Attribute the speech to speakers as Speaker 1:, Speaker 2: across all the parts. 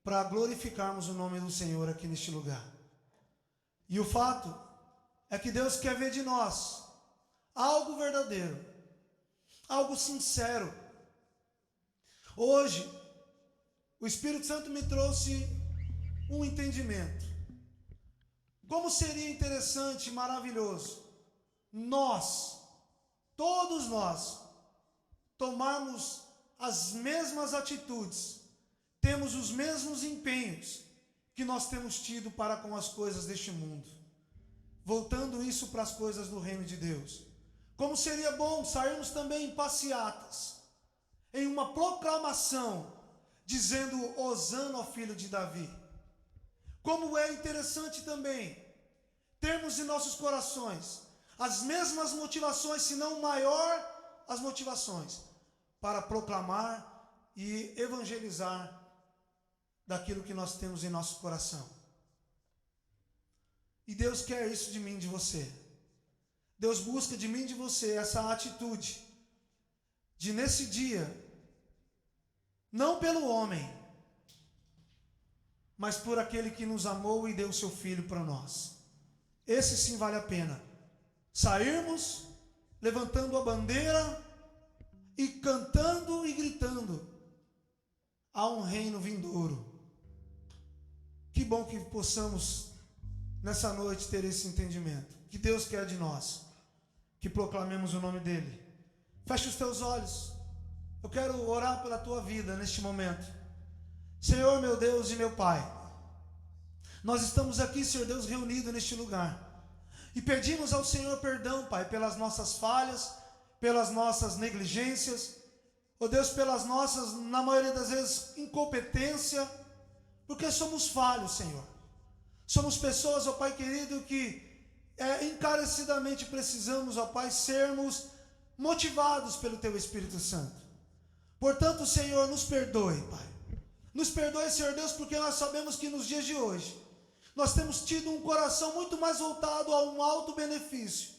Speaker 1: para glorificarmos o nome do Senhor aqui neste lugar. E o fato é que Deus quer ver de nós algo verdadeiro, algo sincero. Hoje, o Espírito Santo me trouxe um entendimento. Como seria interessante e maravilhoso nós, todos nós, tomarmos as mesmas atitudes, temos os mesmos empenhos que nós temos tido para com as coisas deste mundo, voltando isso para as coisas do reino de Deus. Como seria bom sairmos também em passeatas, em uma proclamação, dizendo Hosana ao filho de Davi. Como é interessante também termos em nossos corações as mesmas motivações, se não maior as motivações, para proclamar e evangelizar daquilo que nós temos em nosso coração. E Deus quer isso de mim e de você. Deus busca de mim e de você essa atitude de, nesse dia, não pelo homem, mas por aquele que nos amou e deu o seu Filho para nós. Esse sim vale a pena. Sairmos levantando a bandeira e cantando e gritando: há um reino vindouro. Que bom que possamos nessa noite ter esse entendimento, que Deus quer de nós, que proclamemos o nome dele. Feche os teus olhos. Eu quero orar pela tua vida neste momento. Senhor, meu Deus e meu Pai, nós estamos aqui, Senhor Deus, reunidos neste lugar, e pedimos ao Senhor perdão, Pai, pelas nossas falhas, pelas nossas negligências, ó Deus, pelas nossas, na maioria das vezes, incompetência, porque somos falhos, Senhor. Somos pessoas, ó Pai querido, que encarecidamente precisamos, ó Pai, sermos motivados pelo Teu Espírito Santo. Portanto, Senhor, nos perdoe, Pai. Nos perdoe, Senhor Deus, porque nós sabemos que nos dias de hoje nós temos tido um coração muito mais voltado a um alto benefício,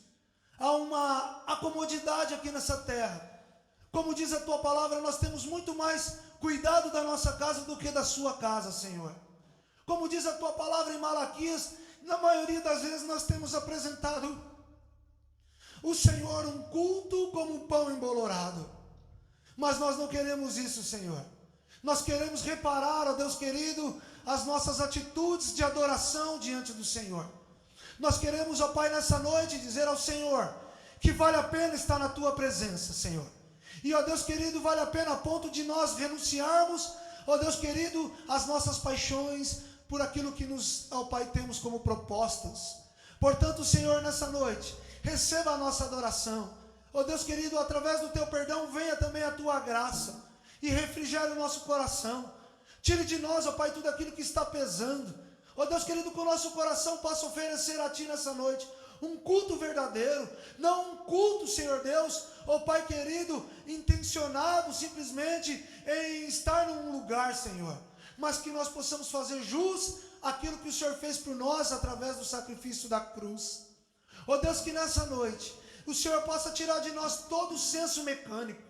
Speaker 1: a uma acomodidade aqui nessa terra. Como diz a Tua palavra, nós temos muito mais cuidado da nossa casa do que da Sua casa, Senhor. Como diz a Tua palavra em Malaquias, na maioria das vezes nós temos apresentado o Senhor um culto como um pão embolorado. Mas nós não queremos isso, Senhor. Nós queremos reparar, ó Deus querido, as nossas atitudes de adoração diante do Senhor. Nós queremos, ó Pai, nessa noite dizer ao Senhor que vale a pena estar na Tua presença, Senhor. E, ó Deus querido, vale a pena a ponto de nós renunciarmos, ó Deus querido, as nossas paixões por aquilo que nós, ó Pai, temos como propostas. Portanto, Senhor, nessa noite, receba a nossa adoração. Ó Deus querido, através do Teu perdão, venha também a Tua graça e refrigere o nosso coração. Tire de nós, ó Pai, tudo aquilo que está pesando. Ó Deus querido, que o nosso coração possa oferecer a Ti nessa noite um culto verdadeiro, não um culto, Senhor Deus, ó Pai querido, intencionado simplesmente em estar num lugar, Senhor, mas que nós possamos fazer jus àquilo que o Senhor fez por nós através do sacrifício da cruz. Ó Deus, que nessa noite o Senhor possa tirar de nós todo o senso mecânico,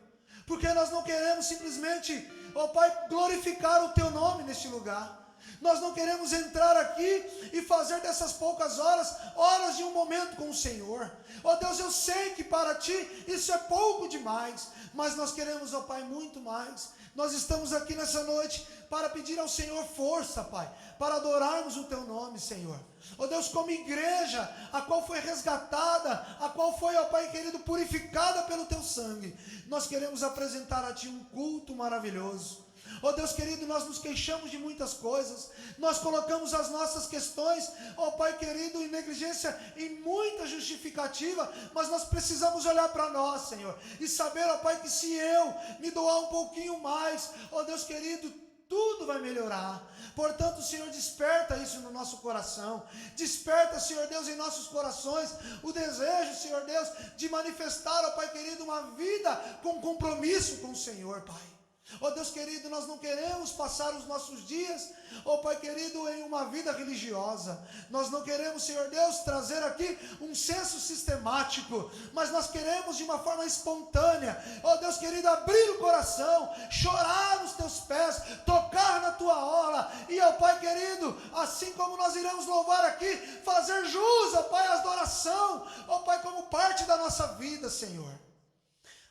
Speaker 1: porque nós não queremos simplesmente, ó Pai, glorificar o Teu nome neste lugar. Nós não queremos entrar aqui e fazer dessas poucas horas de um momento com o Senhor. Ó Deus, eu sei que para Ti isso é pouco demais, mas nós queremos, ó Pai, muito mais. Nós estamos aqui nessa noite para pedir ao Senhor força, Pai, para adorarmos o Teu nome, Senhor. Ó Deus, como igreja, a qual foi resgatada, a qual foi, ó Pai querido, purificada pelo Teu sangue, nós queremos apresentar a Ti um culto maravilhoso. Ó Deus querido, nós nos queixamos de muitas coisas, nós colocamos as nossas questões, ó Pai querido, em negligência, em muita justificativa, mas nós precisamos olhar para nós, Senhor, e saber, ó Pai, que se eu me doar um pouquinho mais, ó Deus querido, tudo vai melhorar. Portanto, Senhor, desperta isso no nosso coração, desperta, Senhor Deus, em nossos corações o desejo, Senhor Deus, de manifestar, ó Pai querido, uma vida com compromisso com o Senhor, Pai. Oh Deus querido, nós não queremos passar os nossos dias, oh Pai querido, em uma vida religiosa. Nós não queremos, Senhor Deus, trazer aqui um senso sistemático, mas nós queremos de uma forma espontânea, oh Deus querido, abrir o coração, chorar nos teus pés, tocar na tua orla, e oh Pai querido, assim como nós iremos louvar aqui, fazer jus, oh Pai, a adoração, oh Pai, como parte da nossa vida, Senhor.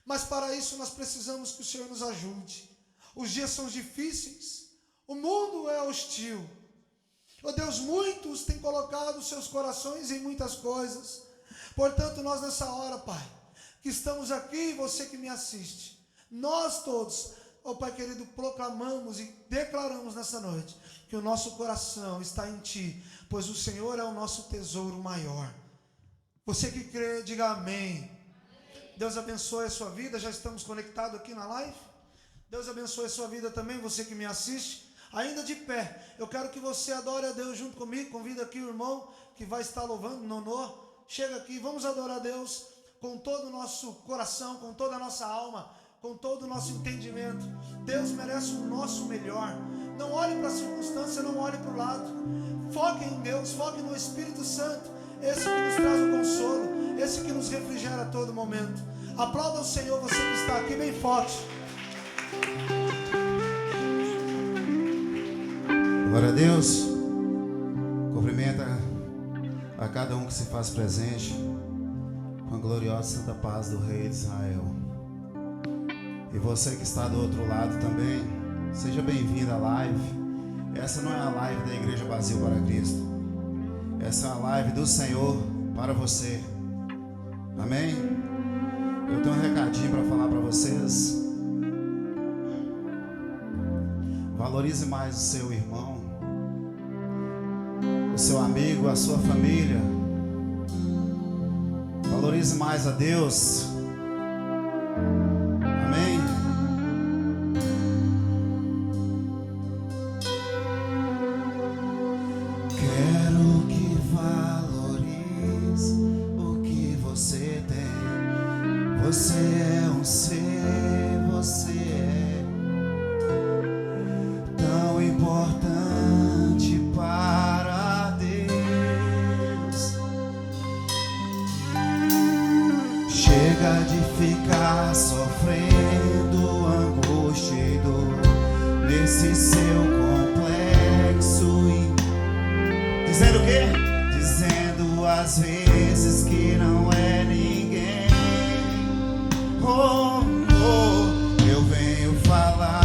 Speaker 1: Mas para isso nós precisamos que o Senhor nos ajude. Os dias são difíceis, o mundo é hostil. Oh Deus, muitos têm colocado seus corações em muitas coisas. Portanto, nós nessa hora, Pai, que estamos aqui, você que me assiste, nós todos, oh Pai querido, proclamamos e declaramos nessa noite que o nosso coração está em Ti, pois o Senhor é o nosso tesouro maior. Você que crê, diga amém. Deus abençoe a sua vida. Já estamos conectados aqui na live. Deus abençoe a sua vida também, você que me assiste. Ainda de pé, eu quero que você adore a Deus junto comigo. Convido aqui o irmão que vai estar louvando, Nonô. Chega aqui, vamos adorar a Deus com todo o nosso coração, com toda a nossa alma, com todo o nosso entendimento. Deus merece o nosso melhor. Não olhe para a circunstância, não olhe para o lado. Foque em Deus, foque no Espírito Santo, esse que nos traz o consolo, esse que nos refrigera a todo momento. Aplauda o Senhor, você que está aqui bem forte.
Speaker 2: Glória a Deus. Cumprimenta a cada um que se faz presente com a gloriosa santa paz do Rei de Israel. E você que está do outro lado também, seja bem-vindo à live. Essa não é a live da Igreja Brasil para Cristo. Essa é a live do Senhor para você. Amém? Eu tenho um recadinho para falar para vocês. Valorize mais o seu irmão, o seu amigo, a sua família. Valorize mais a Deus. Amém? Quero que valorize o que você tem. Você é um ser, você é tão importante para Deus. Chega de ficar sofrendo angústia e dor nesse seu complexo. Dizendo o quê? Dizendo às vezes que não é ninguém. Oh, oh, eu venho falar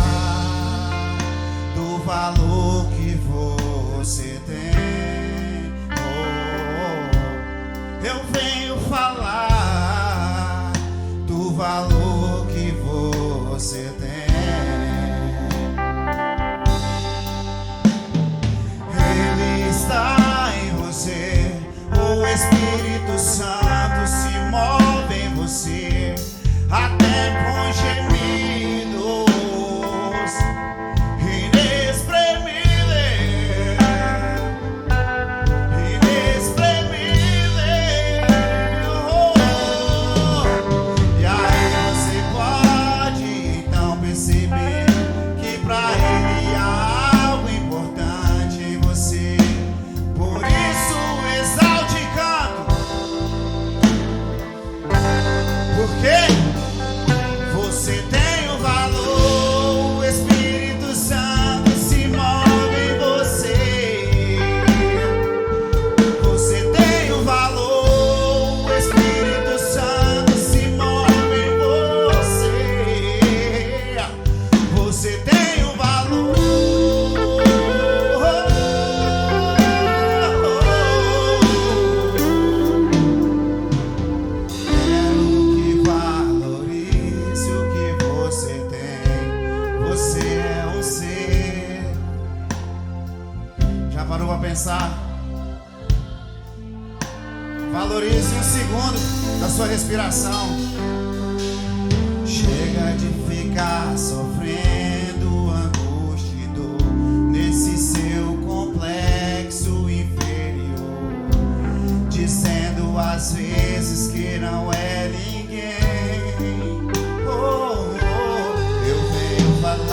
Speaker 2: do valor que você tem. Oh, eu venho falar do valor que você tem. Ele está em você, o Espírito Santo se move em você, até com gemidos inexprimíveis. E aí você pode então perceber que pra Ele há algo importante em você. Por isso exalte e canto, porque você tem o valor, o Espírito Santo se move em você. Você tem o valor, o Espírito Santo se move em você. Você tem o valor. Quero que valorize o que você tem. Você é um ser. Já parou para pensar? Valorize um segundo da sua respiração. Chega de ficar sofrendo angústia e dor nesse seu complexo inferior, dizendo às vezes que não é ninguém. Oh, oh, eu venho falar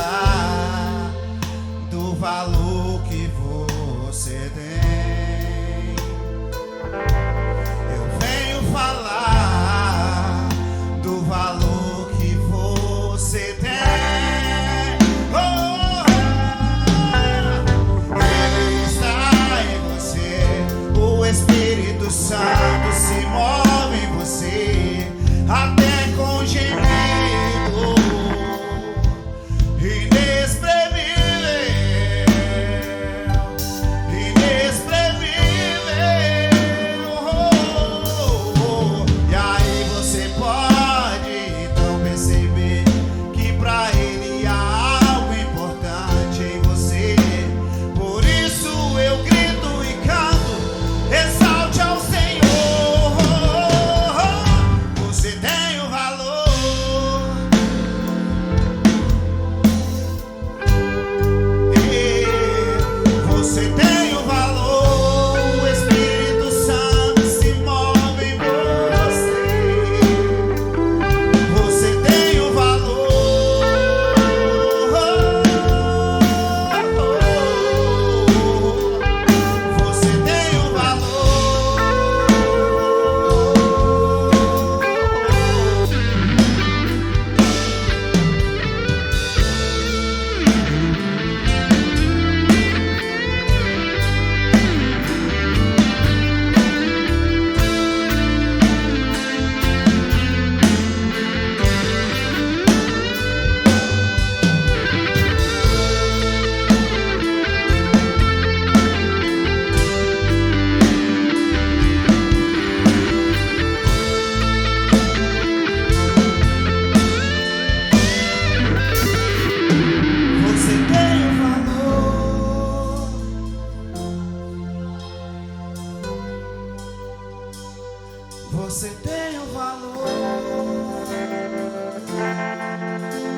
Speaker 2: tenho valor.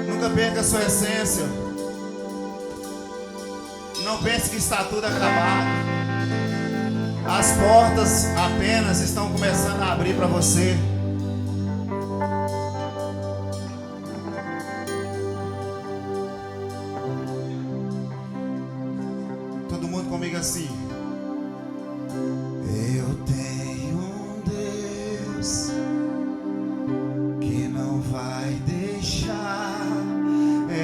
Speaker 2: Nunca perca a sua essência. Não pense que está tudo acabado. As portas apenas estão começando a abrir para você. Todo mundo comigo assim. Eu tenho um Deus que não vai deixar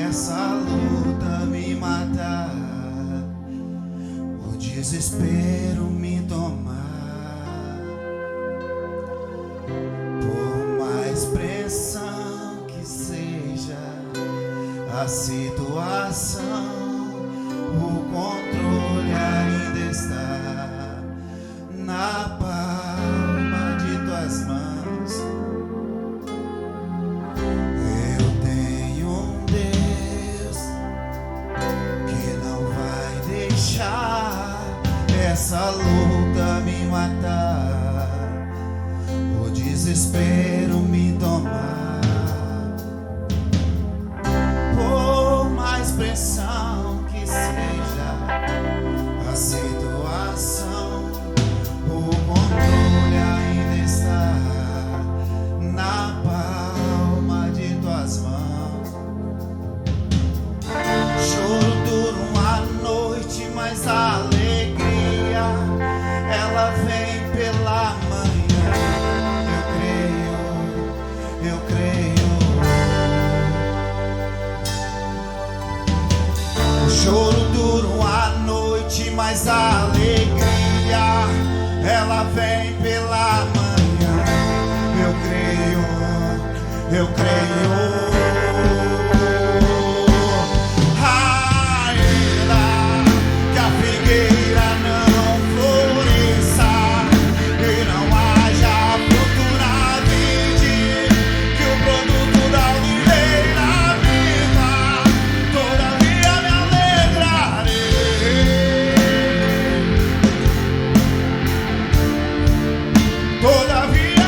Speaker 2: essa luta me matar, o desespero me tomar. Por mais pressão que seja a situação, o controle ainda está na palma de tuas mãos. Eu tenho um Deus que não vai deixar essa luta me matar, o desespero me tomar. Por mais pressão que seja a situação, o controle ainda está na palma de tuas mãos. Choro dura uma noite, mas a alegria ela vem pela manhã. Eu creio. O choro dura uma noite, mas a alegria ela vem pela manhã. Eu creio. Ainda que a figueira não floresça e não haja fruto na vide, que o produto da oliveira viva, todavia me alegrarei. Todavia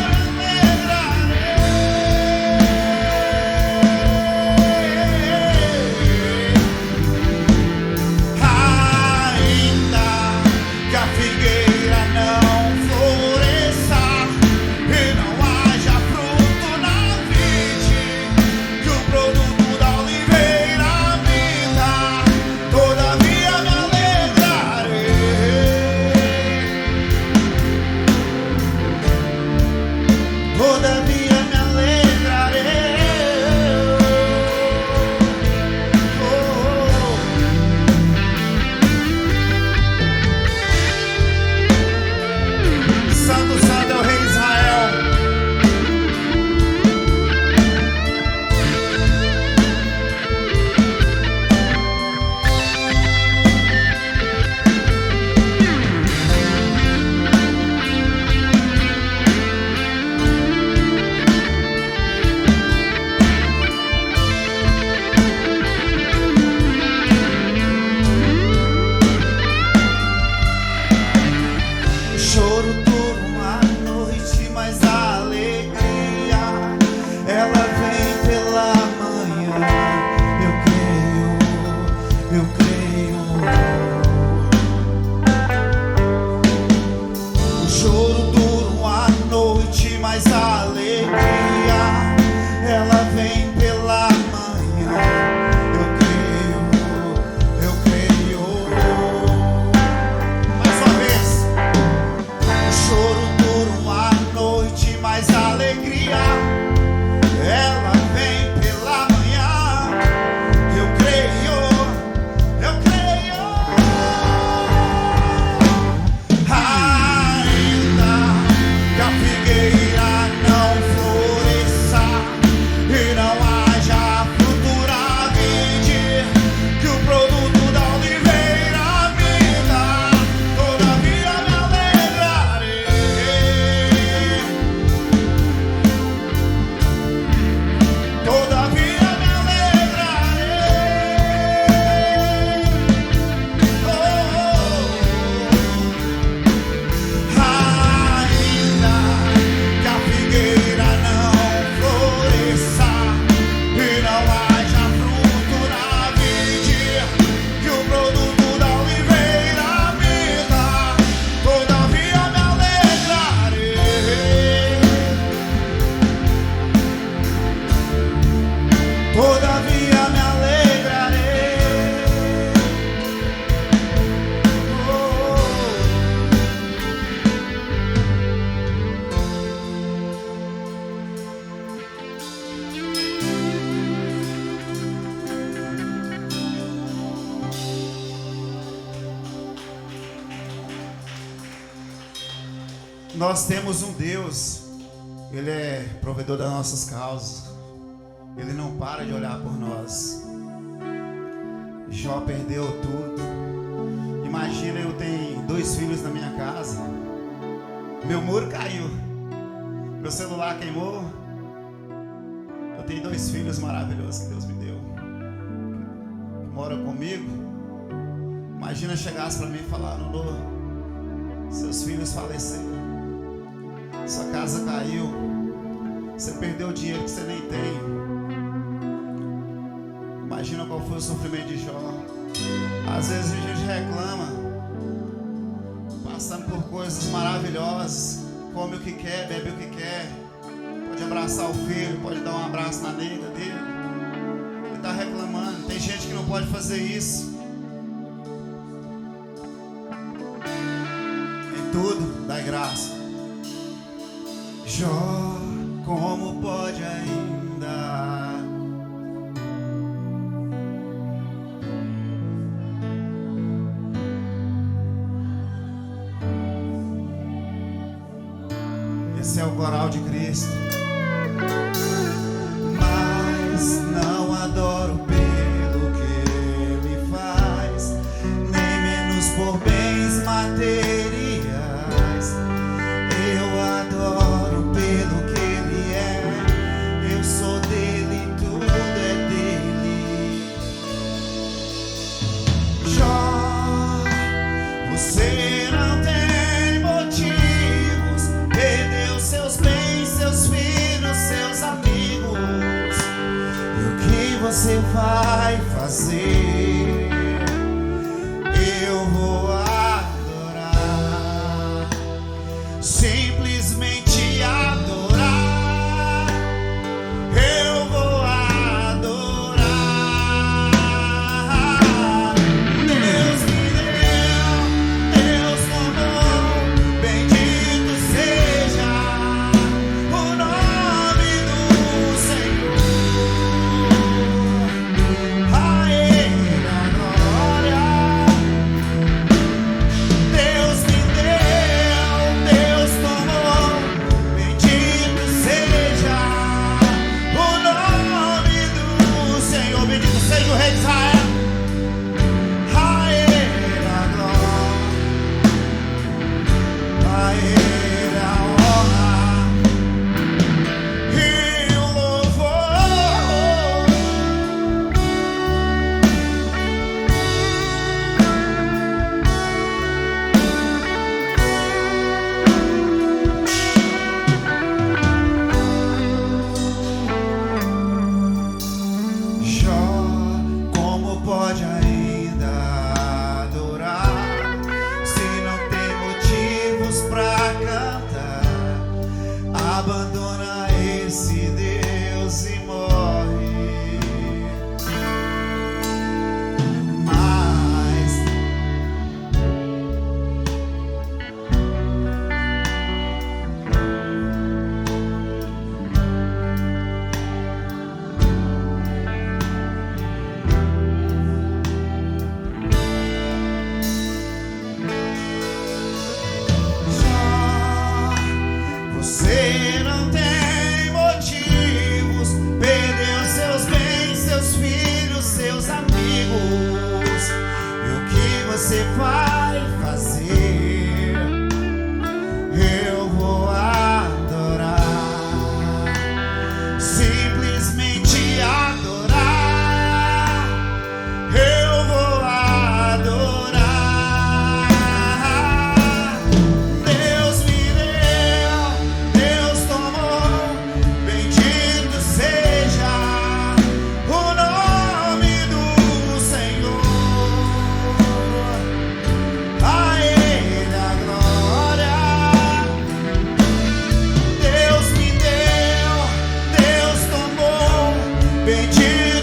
Speaker 2: todavia me alegrarei. Nós temos um Deus, Ele é provedor das nossas causas. Ele não para de olhar por nós. Jó perdeu tudo. Imagina, eu tenho 2 filhos na minha casa. Meu muro caiu. Meu celular queimou. Eu tenho 2 filhos maravilhosos que Deus me deu, que moram comigo. Imagina chegasse para mim e falar: Nonô, seus filhos faleceram, sua casa caiu, você perdeu o dinheiro que você nem tem. Imagina qual foi o sofrimento de Jó. Às vezes a gente reclama, passando por coisas maravilhosas, come o que quer, bebe o que quer, pode abraçar o filho, pode dar um abraço na nega dele. Ele está reclamando. Tem gente que não pode fazer isso. Em tudo dai graça. Jó, como pode ainda esse é o coral de Cristo. Mas não adoro pelo que Ele faz, nem menos por bens materiais. Eu adoro pelo que Ele é. Eu sou dele, tudo é dele. Jó, você não tem motivos, perdeu seus bens, seus filhos, seus amigos. E o que você vai fazer? Eu vou adorar, simplesmente adorar. Eu vou adorar. Deus me deu, Deus tomou, bendito seja o nome do Senhor. A Ele a glória. Deus me deu, Deus tomou, bendito seja o nome do Senhor. Bendito seja o Rei de Israel. A Ele a glória, a Ele a honra e o louvor. Jó, como pode ainda adorar se não tem motivos pra cantar? Abandona esse Deus e morre. Mas você não tem motivos, perdeu seus bens, seus filhos, seus amigos. E o que você vai fazer? Eu vou adorar, simplesmente adorar. Eu vou adorar. Deus me deu, Deus tomou, bendito seja o nome do Senhor. A Ele a glória. Deus me deu, Deus tomou, bendito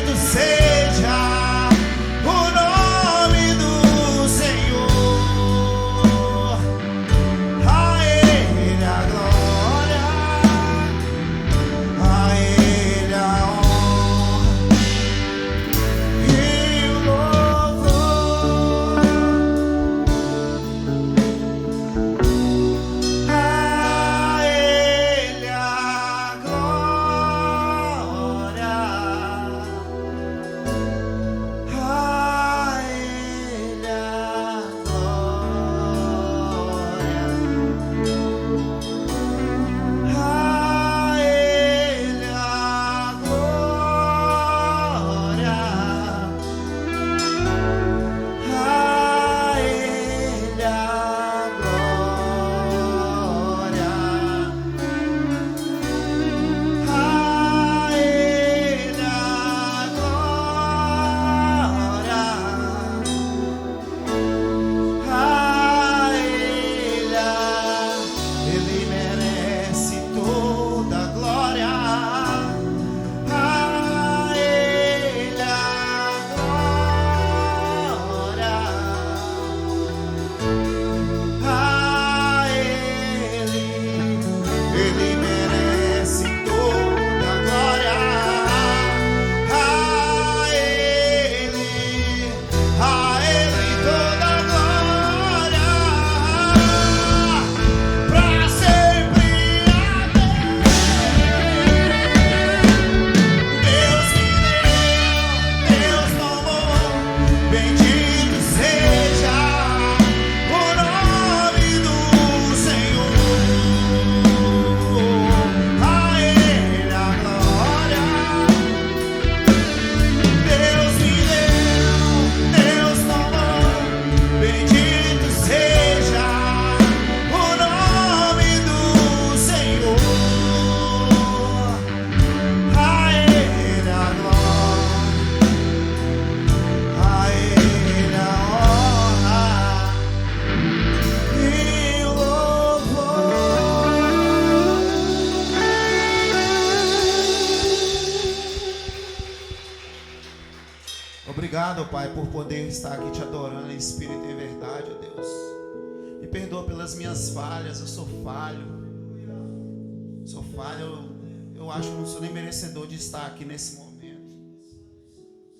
Speaker 2: Obrigado, Pai, por poder estar aqui te adorando em espírito e em verdade, ó Deus. Me perdoa pelas minhas falhas, eu sou falho. Eu acho que não sou nem merecedor de estar aqui nesse momento.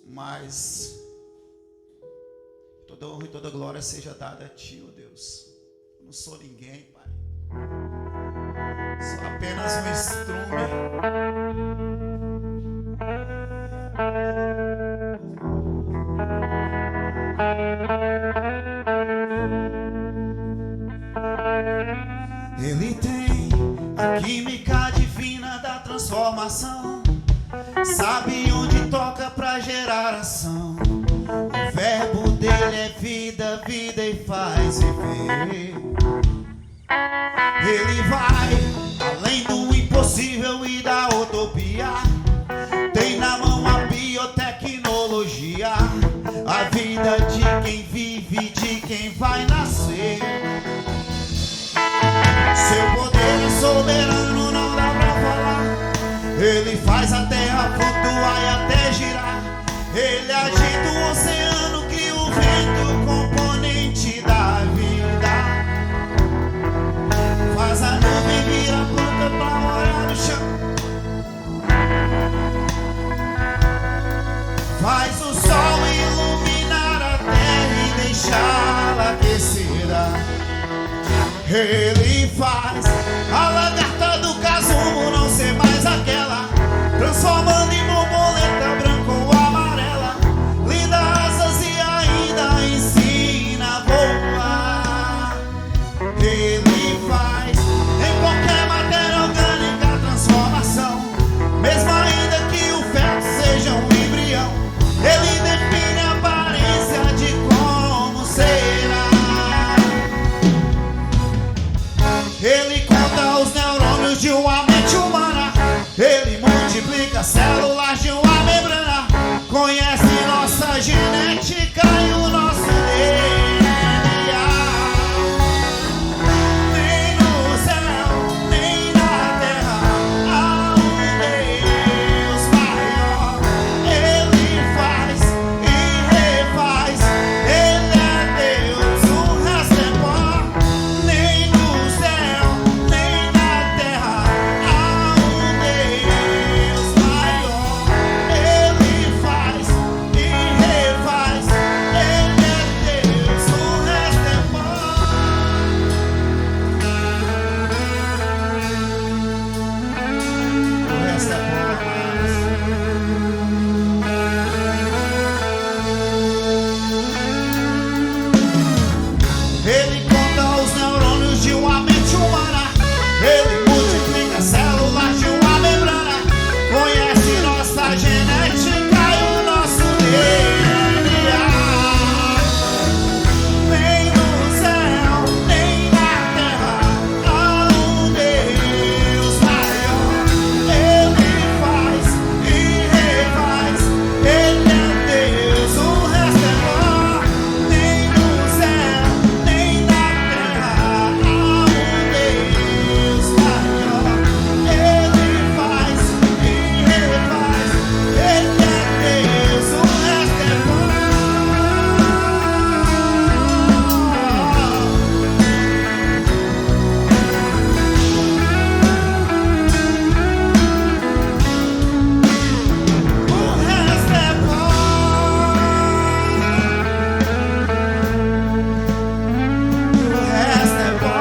Speaker 2: Mas toda honra e toda glória seja dada a Ti, ó Deus. Eu não sou ninguém, Pai. Sou apenas um instrumento. Ele tem a química divina da transformação. Sabe onde toca pra gerar ação. O verbo dele é vida, vida e faz viver. Ele vai além do impossível e da utopia. Tem na mão a biotecnologia, a vida de quem vive, de quem vai nascer. Seu poder é soberano, não dá pra falar. Ele faz a terra flutuar e até girar. Ele agita o oceano, cria o vento, componente da vida. Faz a nuvem virar planta pra morar no chão. Faz o sol iluminar a terra e deixá-la aquecida. Ele faz a lagarta do casulo não ser mais aquela, transformando em borboleta branca ou amarela. Linda asas e ainda ensina a voar. Ele faz em qualquer matéria orgânica a transformação, mesmo ainda que o feto seja um embrião. Ele define a aparência de como será. Ele conta os neurônios de uma mente humana. Ele multiplica células de uma membrana. Conhece nossa genética e o nosso DNA. Nem no céu, nem na terra há um Deus maior. Ele faz e refaz. Ele é Deus, o resto é pó. Nem no céu, nem na terra há um Deus maior. Ele faz e refaz. Ele é Deus, o resto é pó. O resto é pó, amados. Ele conta os neurônios de uma mente humana. Ele multiplica células de uma membrana. Conhece nossa genética e o nosso DNA. Nem no céu, nem na terra há um Deus maior. Ele faz e refaz. Ele é Deus, o resto é pó. Nem no céu, nem na terra há um Deus maior. Ele faz e refaz. Ele é Deus, o resto é pó. O resto é pó. O resto é pó.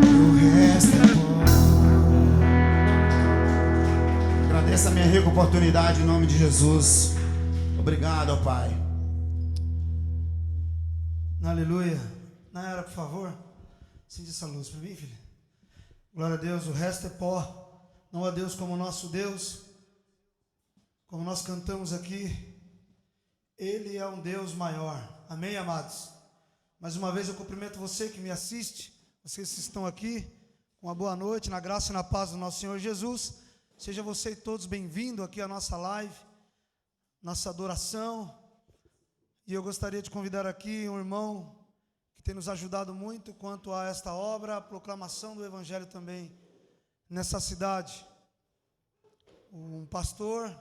Speaker 2: O resto é pó. Agradeço a minha rica oportunidade em nome de Jesus. Obrigado, ó Pai.
Speaker 1: Aleluia. Nayara, por favor, acende essa luz para mim, filha. Glória a Deus, o resto é pó. Não há Deus como nosso Deus. Como nós cantamos aqui, Ele é um Deus maior. Amém, amados? Mais uma vez eu cumprimento você que me assiste, vocês que estão aqui, com uma boa noite, na graça e na paz do nosso Senhor Jesus. Seja você todos bem-vindos aqui à nossa live, nossa adoração. E eu gostaria de convidar aqui um irmão que tem nos ajudado muito quanto a esta obra, a proclamação do Evangelho também nessa cidade. um pastor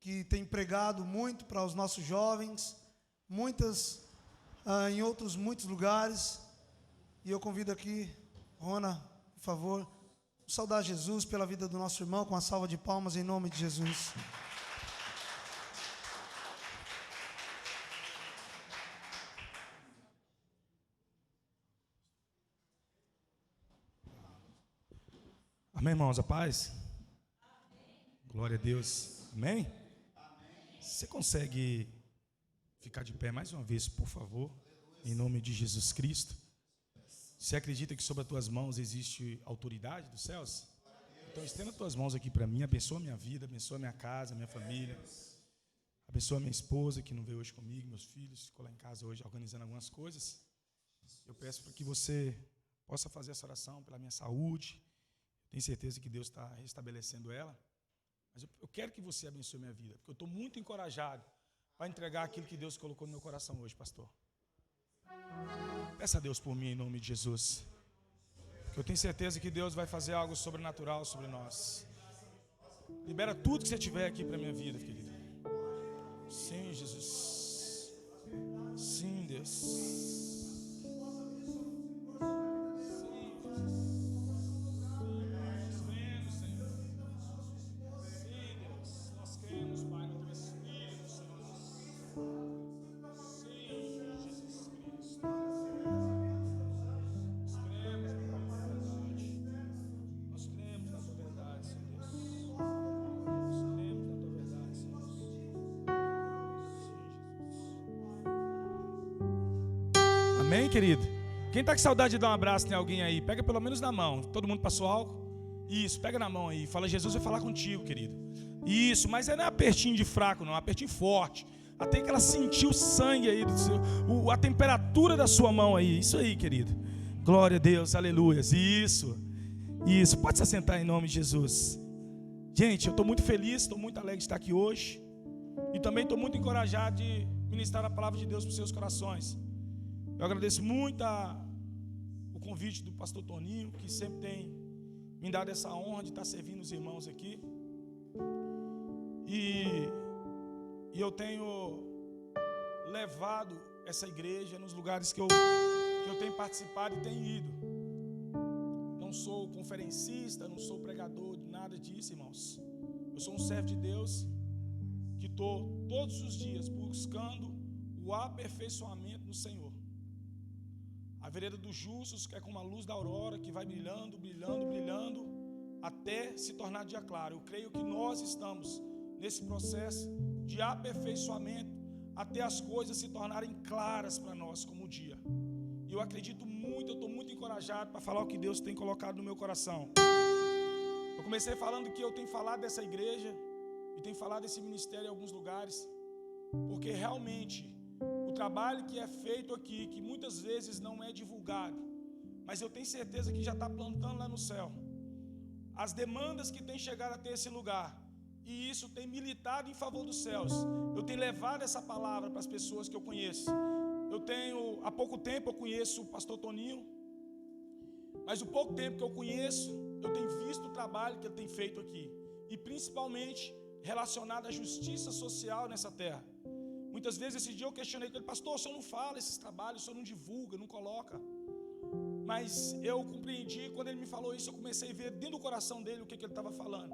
Speaker 1: que tem pregado muito para os nossos jovens, em outros muitos lugares. E eu convido aqui, Rona, por favor, saudar Jesus pela vida do nosso irmão com uma salva de palmas em nome de Jesus.
Speaker 3: Amém, irmãos, a paz? Amém. Glória a Deus. Amém? Amém? Você consegue ficar de pé mais uma vez, por favor, em nome de Jesus Cristo? Você acredita que sobre as tuas mãos existe autoridade dos céus? Então estenda as tuas mãos aqui para mim, abençoa a minha vida, abençoa a minha casa, a minha família, abençoa a minha esposa que não veio hoje comigo, meus filhos, ficou lá em casa hoje organizando algumas coisas. Eu peço para que você possa fazer essa oração pela minha saúde. Tenho certeza que Deus está restabelecendo ela. Mas eu quero que você abençoe minha vida, porque eu estou muito encorajado para entregar aquilo que Deus colocou no meu coração hoje, pastor. Peça a Deus por mim, em nome de Jesus. Porque eu tenho certeza que Deus vai fazer algo sobrenatural sobre nós. Libera tudo que você tiver aqui para a minha vida, querido. Sim, Jesus. Sim, Deus. Amém, querido? Quem está com saudade de dar um abraço em alguém aí, pega pelo menos na mão. Todo mundo passou álcool? Isso, pega na mão aí. Fala, Jesus vai falar contigo, querido. Isso, mas não é apertinho de fraco, não, é apertinho forte. Até que ela sentiu o sangue aí, a temperatura da sua mão aí. Isso aí, querido. Glória a Deus, aleluias. Isso. Pode se assentar em nome de Jesus. Gente, eu estou muito feliz, estou muito alegre de estar aqui hoje. E também estou muito encorajado de ministrar a palavra de Deus para os seus corações. Eu agradeço muito o convite do pastor Toninho, que sempre tem me dado essa honra de estar servindo os irmãos aqui. E eu tenho levado essa igreja nos lugares que eu tenho participado e tenho ido. Não sou conferencista, não sou pregador, nada disso, irmãos. Eu sou um servo de Deus que estou todos os dias buscando o aperfeiçoamento no Senhor. A vereda dos justos, que é como a luz da aurora, que vai brilhando, brilhando, brilhando, até se tornar dia claro. Eu creio que nós estamos nesse processo de aperfeiçoamento, até as coisas se tornarem claras para nós, como o dia. E eu acredito muito, eu estou muito encorajado para falar o que Deus tem colocado no meu coração. Eu comecei falando que eu tenho falado dessa igreja, e tenho falado desse ministério em alguns lugares, porque realmente o trabalho que é feito aqui, que muitas vezes não é divulgado, mas eu tenho certeza que já está plantando lá no céu. As demandas que têm chegado até esse lugar, e isso tem militado em favor dos céus. Eu tenho levado essa palavra para as pessoas que eu conheço. Há pouco tempo eu conheço o pastor Toninho, mas o pouco tempo que eu conheço, eu tenho visto o trabalho que ele tem feito aqui, e principalmente relacionado à justiça social nessa terra. Muitas vezes esse dia eu questionei com ele, pastor, o senhor não fala esses trabalhos, o senhor não divulga, não coloca. Mas eu compreendi, quando ele me falou isso, eu comecei a ver dentro do coração dele o que ele estava falando.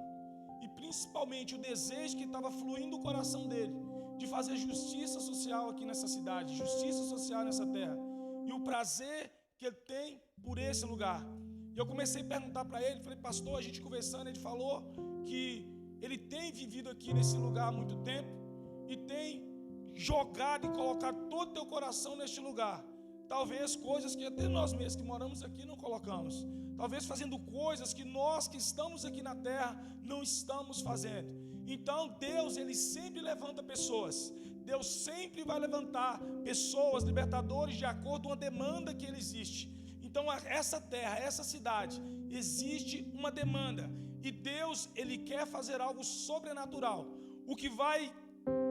Speaker 3: E principalmente o desejo que estava fluindo do coração dele, de fazer justiça social aqui nessa cidade, justiça social nessa terra. E o prazer que ele tem por esse lugar. E eu comecei a perguntar para ele, falei, pastor, a gente conversando, ele falou que ele tem vivido aqui nesse lugar há muito tempo e tem jogado e colocado todo o teu coração neste lugar. Talvez coisas que até nós mesmos que moramos aqui não colocamos. Talvez fazendo coisas que nós que estamos aqui na terra não estamos fazendo. Então Deus, Ele sempre levanta pessoas. Deus sempre vai levantar pessoas, libertadores, de acordo com a demanda que Ele existe. Então essa terra, essa cidade, existe uma demanda. E Deus, Ele quer fazer algo sobrenatural. O que vai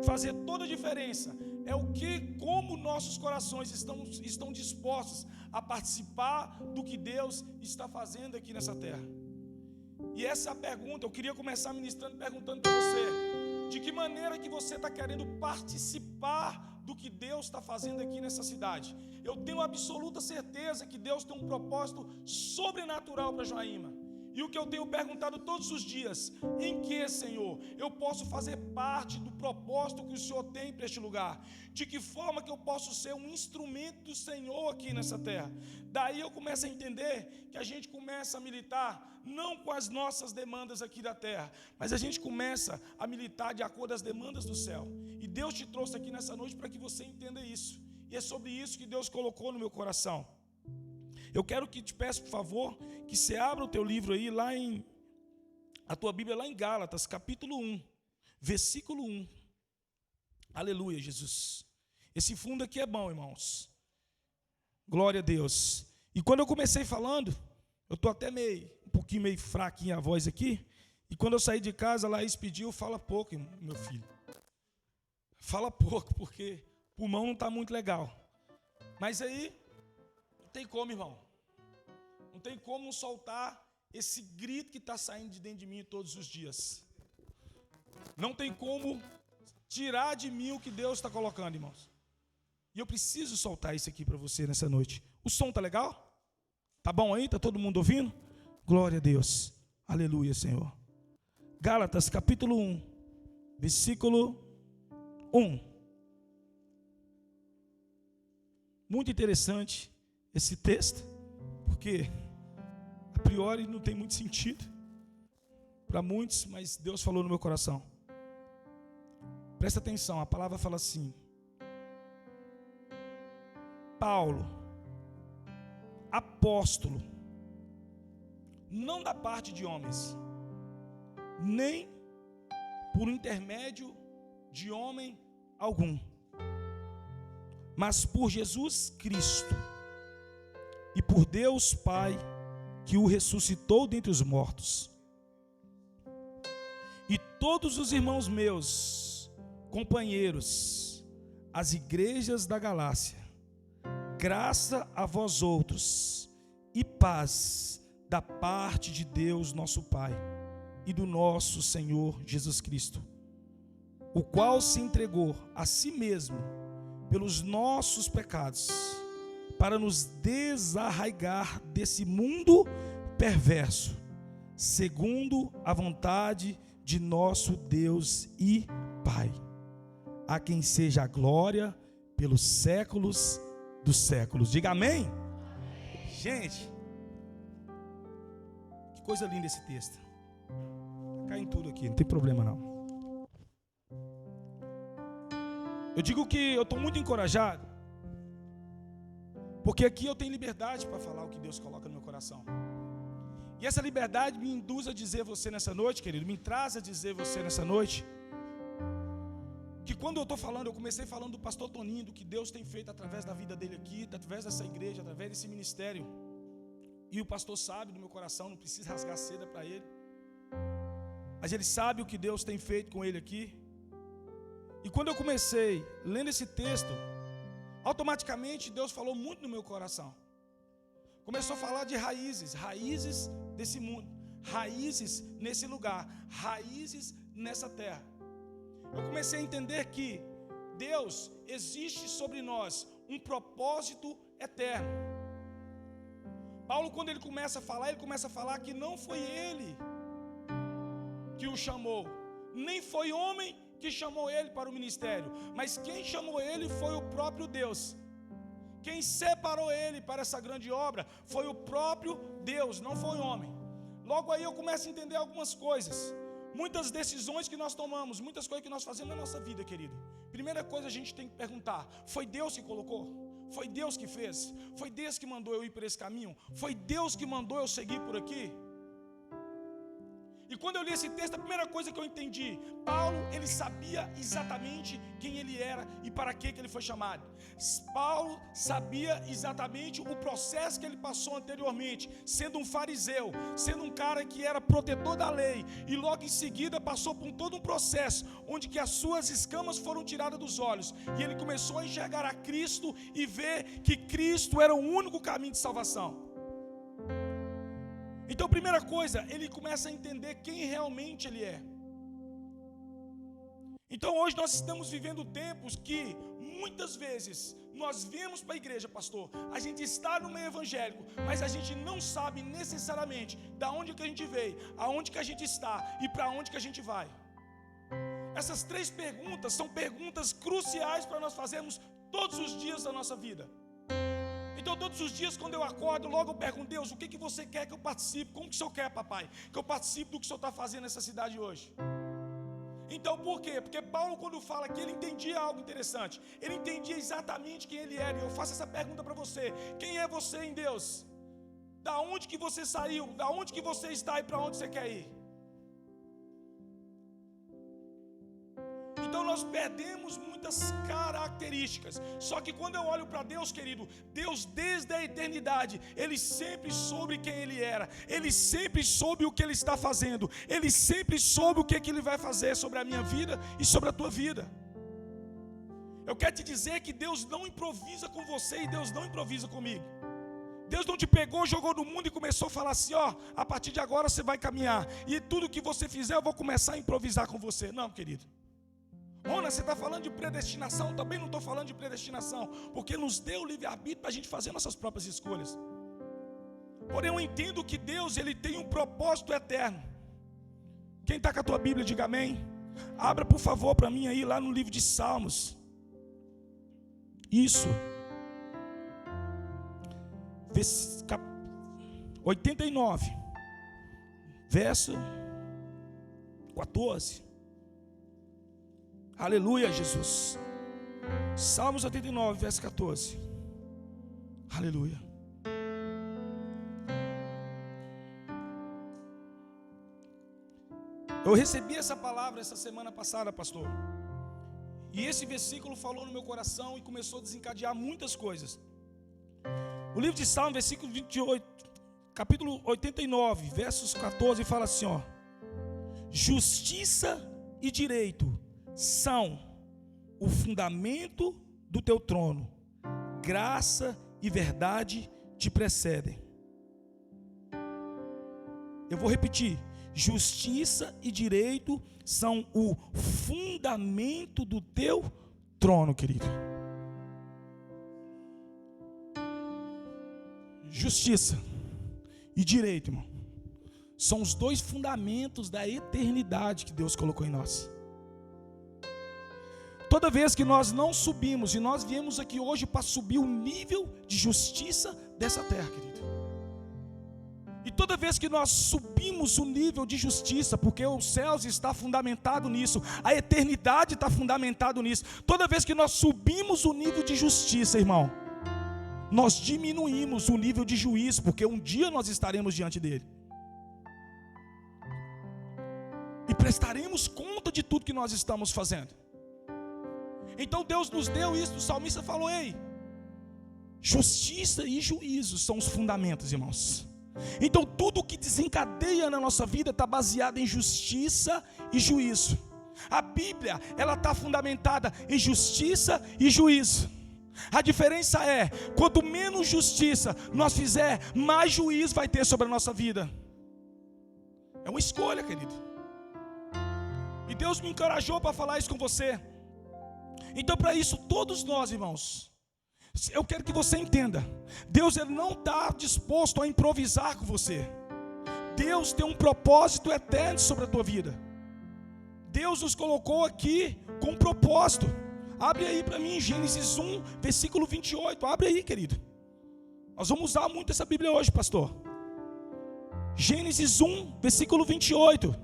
Speaker 3: fazer toda a diferença é como nossos corações estão dispostos a participar do que Deus está fazendo aqui nessa terra. E essa é a pergunta. Eu queria começar ministrando perguntando para você: de que maneira que você está querendo participar do que Deus está fazendo aqui nessa cidade? Eu tenho absoluta certeza que Deus tem um propósito sobrenatural para Joaíma. E o que eu tenho perguntado todos os dias: em que, Senhor, eu posso fazer parte do propósito que o Senhor tem para este lugar? De que forma que eu posso ser um instrumento do Senhor aqui nessa terra? Daí eu começo a entender que a gente começa a militar não com as nossas demandas aqui da terra, mas a gente começa a militar de acordo com as demandas do céu. E Deus te trouxe aqui nessa noite para que você entenda isso. E é sobre isso que Deus colocou no meu coração. Eu quero que te peço, por favor, que você abra o teu livro aí, a tua Bíblia lá em Gálatas, capítulo 1, versículo 1. Aleluia, Jesus. Esse fundo aqui é bom, irmãos. Glória a Deus. E quando eu comecei falando, eu estou até um pouquinho meio fraquinha a voz aqui, e quando eu saí de casa, a Laís pediu: fala pouco, meu filho. Fala pouco, porque o pulmão não está muito legal. Mas aí, não tem como, irmão. Não tem como soltar esse grito que está saindo de dentro de mim todos os dias. Não tem como tirar de mim o que Deus está colocando, irmãos. E eu preciso soltar isso aqui para você nessa noite. O som está legal? Tá bom aí? Está todo mundo ouvindo? Glória a Deus. Aleluia, Senhor. Gálatas, capítulo 1, versículo 1. Muito interessante esse texto, porque a priori não tem muito sentido para muitos, mas Deus falou no meu coração. Presta atenção, a palavra fala assim: Paulo, apóstolo, não da parte de homens, nem por intermédio de homem algum, mas por Jesus Cristo e por Deus Pai, que o ressuscitou dentre os mortos. E todos os irmãos meus, companheiros, as igrejas da Galácia, graça a vós outros e paz da parte de Deus nosso Pai e do nosso Senhor Jesus Cristo, o qual se entregou a si mesmo pelos nossos pecados, para nos desarraigar desse mundo perverso, segundo a vontade de nosso Deus e Pai, a quem seja a glória pelos séculos dos séculos. Diga amém? Amém. Gente, que coisa linda esse texto. Cai em tudo aqui, não tem problema não. Eu digo que eu estou muito encorajado, porque aqui eu tenho liberdade para falar o que Deus coloca no meu coração. E essa liberdade me induz a dizer a você nessa noite, querido, me traz a dizer a você nessa noite, que quando eu estou falando, eu comecei falando do pastor Toninho, do que Deus tem feito através da vida dele aqui, através dessa igreja, através desse ministério. E o pastor sabe do meu coração, não precisa rasgar seda para ele, mas ele sabe o que Deus tem feito com ele aqui. E quando eu comecei lendo esse texto, automaticamente Deus falou muito no meu coração. Começou a falar de raízes, raízes desse mundo, raízes nesse lugar, raízes nessa terra. Eu comecei a entender que Deus existe sobre nós um propósito eterno. Paulo, quando ele começa a falar que não foi ele que o chamou, nem foi homem que chamou ele para o ministério, mas quem chamou ele foi o próprio Deus. Quem separou ele para essa grande obra foi o próprio Deus, não foi homem. Logo aí eu começo a entender algumas coisas. Muitas decisões que nós tomamos, muitas coisas que nós fazemos na nossa vida, querido. Primeira coisa a gente tem que perguntar: foi Deus que colocou? Foi Deus que fez? Foi Deus que mandou eu ir por esse caminho? Foi Deus que mandou eu seguir por aqui? E quando eu li esse texto, a primeira coisa que eu entendi: Paulo, ele sabia exatamente quem ele era e para que ele foi chamado. Paulo sabia exatamente o processo que ele passou anteriormente, sendo um fariseu, sendo um cara que era protetor da lei, e logo em seguida passou por todo um processo, onde que as suas escamas foram tiradas dos olhos, e ele começou a enxergar a Cristo e ver que Cristo era o único caminho de salvação. Então, primeira coisa, ele começa a entender quem realmente ele é. Então, hoje nós estamos vivendo tempos que, muitas vezes, nós viemos para a igreja, pastor, a gente está no meio evangélico, mas a gente não sabe necessariamente da onde que a gente veio, aonde que a gente está e para onde que a gente vai. Essas 3 perguntas são perguntas cruciais para nós fazermos todos os dias da nossa vida. Então, todos os dias, quando eu acordo, logo eu pergunto: Deus, o que você quer que eu participe? Como que o Senhor quer, papai, que eu participe do que o Senhor está fazendo nessa cidade hoje? Então, por quê? Porque Paulo, quando fala que ele entendia algo interessante, ele entendia exatamente quem ele era. E eu faço essa pergunta para você: quem é você em Deus? Da onde que você saiu? Da onde que você está e para onde você quer ir? Então nós perdemos muitas características. Só que quando eu olho para Deus, querido, Deus desde a eternidade, Ele sempre soube quem Ele era. Ele sempre soube o que Ele está fazendo. Ele sempre soube o que Ele vai fazer sobre a minha vida e sobre a tua vida. Eu quero te dizer que Deus não improvisa com você e Deus não improvisa comigo. Deus não te pegou, jogou no mundo e começou a falar assim: ó, a partir de agora você vai caminhar, e tudo que você fizer eu vou começar a improvisar com você. Não, querido. Rona, você está falando de predestinação? Também não estou falando de predestinação, porque nos deu o livre-arbítrio para a gente fazer nossas próprias escolhas. Porém, eu entendo que Deus, Ele tem um propósito eterno. Quem está com a tua Bíblia, diga amém. Abra, por favor, para mim aí, lá no livro de Salmos. Isso. 89, verso 14. Aleluia, Jesus. Salmos 89, verso 14. Aleluia. Eu recebi essa palavra essa semana passada, pastor. E esse versículo falou no meu coração e começou a desencadear muitas coisas. O livro de Salmos, versículo 28, capítulo 89, versos 14, fala assim, ó: justiça e direito são o fundamento do teu trono, graça e verdade te precedem. Eu vou repetir: justiça e direito são o fundamento do teu trono, querido. Justiça e direito, irmão, são os 2 fundamentos da eternidade que Deus colocou em nós. Toda vez que nós não subimos, e nós viemos aqui hoje para subir o nível de justiça dessa terra, querido. E toda vez que nós subimos o nível de justiça, porque os céus está fundamentado nisso, a eternidade está fundamentado nisso. Toda vez que nós subimos o nível de justiça, irmão, nós diminuímos o nível de juízo, porque um dia nós estaremos diante dele. E prestaremos conta de tudo que nós estamos fazendo. Então Deus nos deu isso. O salmista falou: ei, justiça e juízo são os fundamentos, irmãos. Então tudo que desencadeia na nossa vida está baseado em justiça e juízo. A Bíblia, ela está fundamentada em justiça e juízo. A diferença é, quanto menos justiça nós fizer, mais juízo vai ter sobre a nossa vida. É uma escolha, querido. E Deus me encorajou para falar isso com você. Então, para isso, todos nós, irmãos, eu quero que você entenda: Deus, Ele não está disposto a improvisar com você. Deus tem um propósito eterno sobre a tua vida. Deus nos colocou aqui com um propósito. Abre aí para mim, Gênesis 1, versículo 28. Abre aí, querido. Nós vamos usar muito essa Bíblia hoje, pastor. Gênesis 1, versículo 28.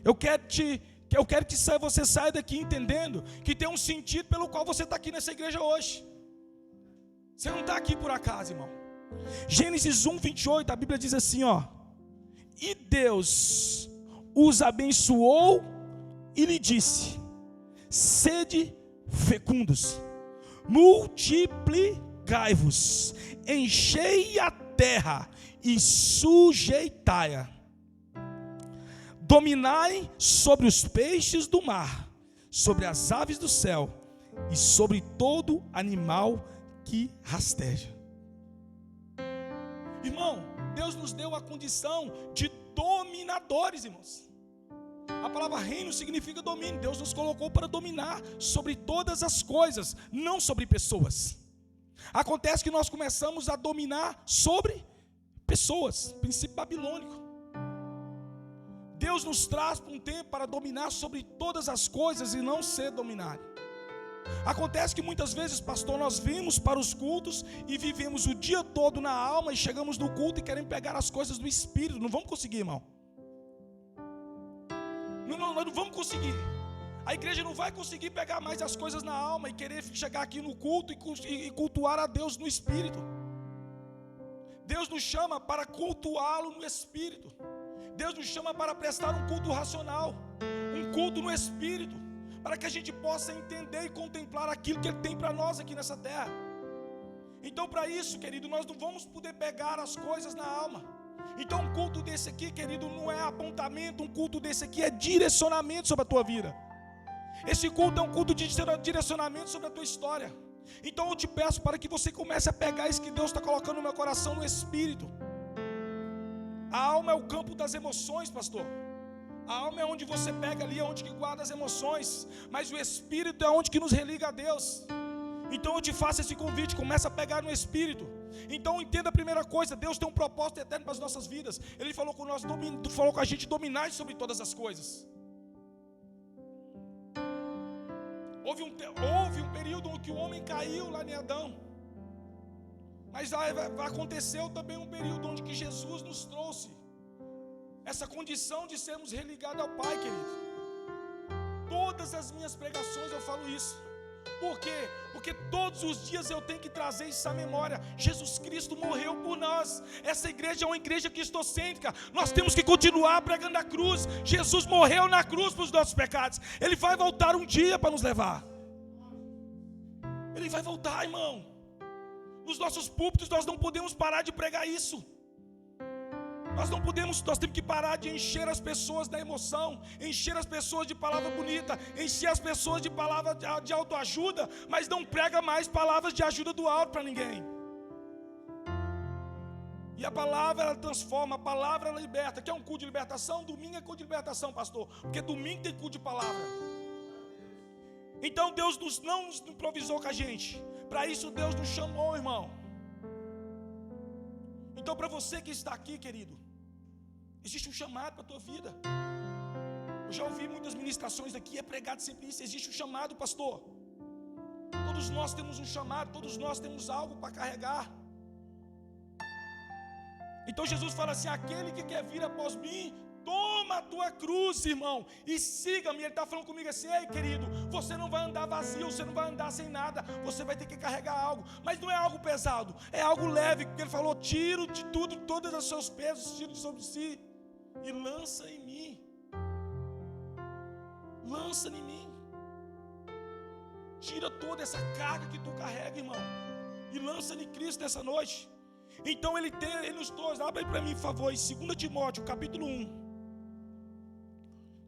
Speaker 3: Eu quero que você saia daqui entendendo que tem um sentido pelo qual você está aqui nessa igreja hoje. Você não está aqui por acaso, irmão. Gênesis 1, 28, a Bíblia diz assim, ó: e Deus os abençoou e lhe disse: sede fecundos, multiplicai-vos, enchei a terra e sujeitai-a. Dominai sobre os peixes do mar, sobre as aves do céu e sobre todo animal que rasteja. Irmão, Deus nos deu a condição de dominadores, irmãos. A palavra reino significa domínio. Deus nos colocou para dominar sobre todas as coisas, não sobre pessoas. Acontece que nós começamos a dominar sobre pessoas, princípio babilônico. Deus nos traz para um tempo para dominar sobre todas as coisas e não ser dominado. Acontece que muitas vezes, pastor, nós vimos para os cultos e vivemos o dia todo na alma e chegamos no culto e queremos pegar as coisas do Espírito. Não vamos conseguir, irmão. Nós não vamos conseguir. A igreja não vai conseguir pegar mais as coisas na alma e querer chegar aqui no culto e cultuar a Deus no Espírito. Deus nos chama para cultuá-lo no Espírito. Deus nos chama para prestar um culto racional, um culto no Espírito, para que a gente possa entender e contemplar aquilo que Ele tem para nós aqui nessa terra. Então, para isso, querido, nós não vamos poder pegar as coisas na alma. Então, um culto desse aqui, querido, não é apontamento, um culto desse aqui é direcionamento sobre a tua vida. Esse culto é um culto de direcionamento sobre a tua história. Então eu te peço para que você comece a pegar isso que Deus está colocando no meu coração, no Espírito. A alma é o campo das emoções, pastor. A alma é onde você pega ali, é onde que guarda as emoções. Mas o Espírito é onde que nos religa a Deus. Então eu te faço esse convite, começa a pegar no Espírito. Então entenda a primeira coisa, Deus tem um propósito eterno para as nossas vidas. Ele falou com nós, falou com a gente dominar sobre todas as coisas. Houve um período em que o homem caiu lá em Adão. Mas aconteceu também um período onde que Jesus nos trouxe essa condição de sermos religados ao Pai, querido. Todas as minhas pregações eu falo isso. Por quê? Porque todos os dias eu tenho que trazer isso à memória. Jesus Cristo morreu por nós. Essa igreja é uma igreja cristocêntrica. Nós temos que continuar pregando a cruz. Jesus morreu na cruz para os nossos pecados. Ele vai voltar um dia para nos levar. Ele vai voltar, irmão. Nos nossos púlpitos nós não podemos parar de pregar isso. Nós temos que parar de encher as pessoas da emoção, encher as pessoas de palavra bonita, encher as pessoas de palavra de autoajuda, mas não prega mais palavras de ajuda do alto para ninguém. E a palavra ela transforma, a palavra ela liberta. Quer um culto de libertação? Domingo é culto de libertação, pastor, porque domingo tem culto de palavra. Então Deus não nos improvisou com a gente. Para isso Deus nos chamou, irmão. Então para você que está aqui, querido, existe um chamado para a tua vida. Eu já ouvi muitas ministrações aqui, é pregado sempre isso. Existe um chamado, pastor. Todos nós temos um chamado, todos nós temos algo para carregar. Então Jesus fala assim: aquele que quer vir após mim, toma a tua cruz, irmão, e siga-me. Ele está falando comigo assim: ei, querido, você não vai andar vazio, você não vai andar sem nada, você vai ter que carregar algo, mas não é algo pesado, é algo leve, porque ele falou: tiro de tudo, todos os seus pesos, tiro sobre si, e lança em mim. Lança em mim. Tira toda essa carga que tu carrega, irmão, e lança em Cristo nessa noite. Então ele nos trouxe, abre aí para mim, por favor, em 2 Timóteo, capítulo 1.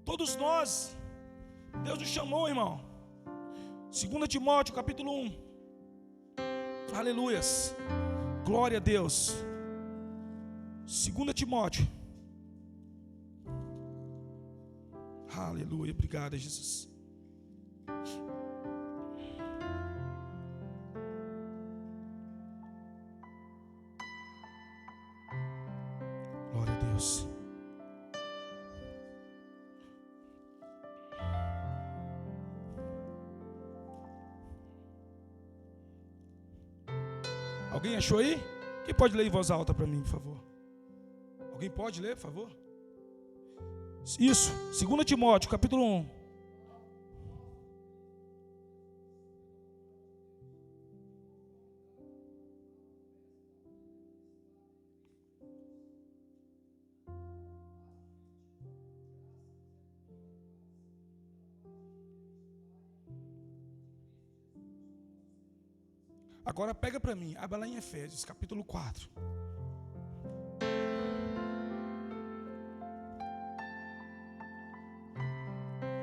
Speaker 3: Todos nós, Deus nos chamou, irmão. 2 Timóteo, capítulo 1. Aleluias. Glória a Deus. 2 Timóteo. Aleluia. Obrigado, Jesus. Glória a Deus. Alguém achou aí? Quem pode ler em voz alta para mim, por favor? Alguém pode ler, por favor? Isso, 2 Timóteo, capítulo 1. Agora pega para mim, abra lá em Efésios, capítulo 4.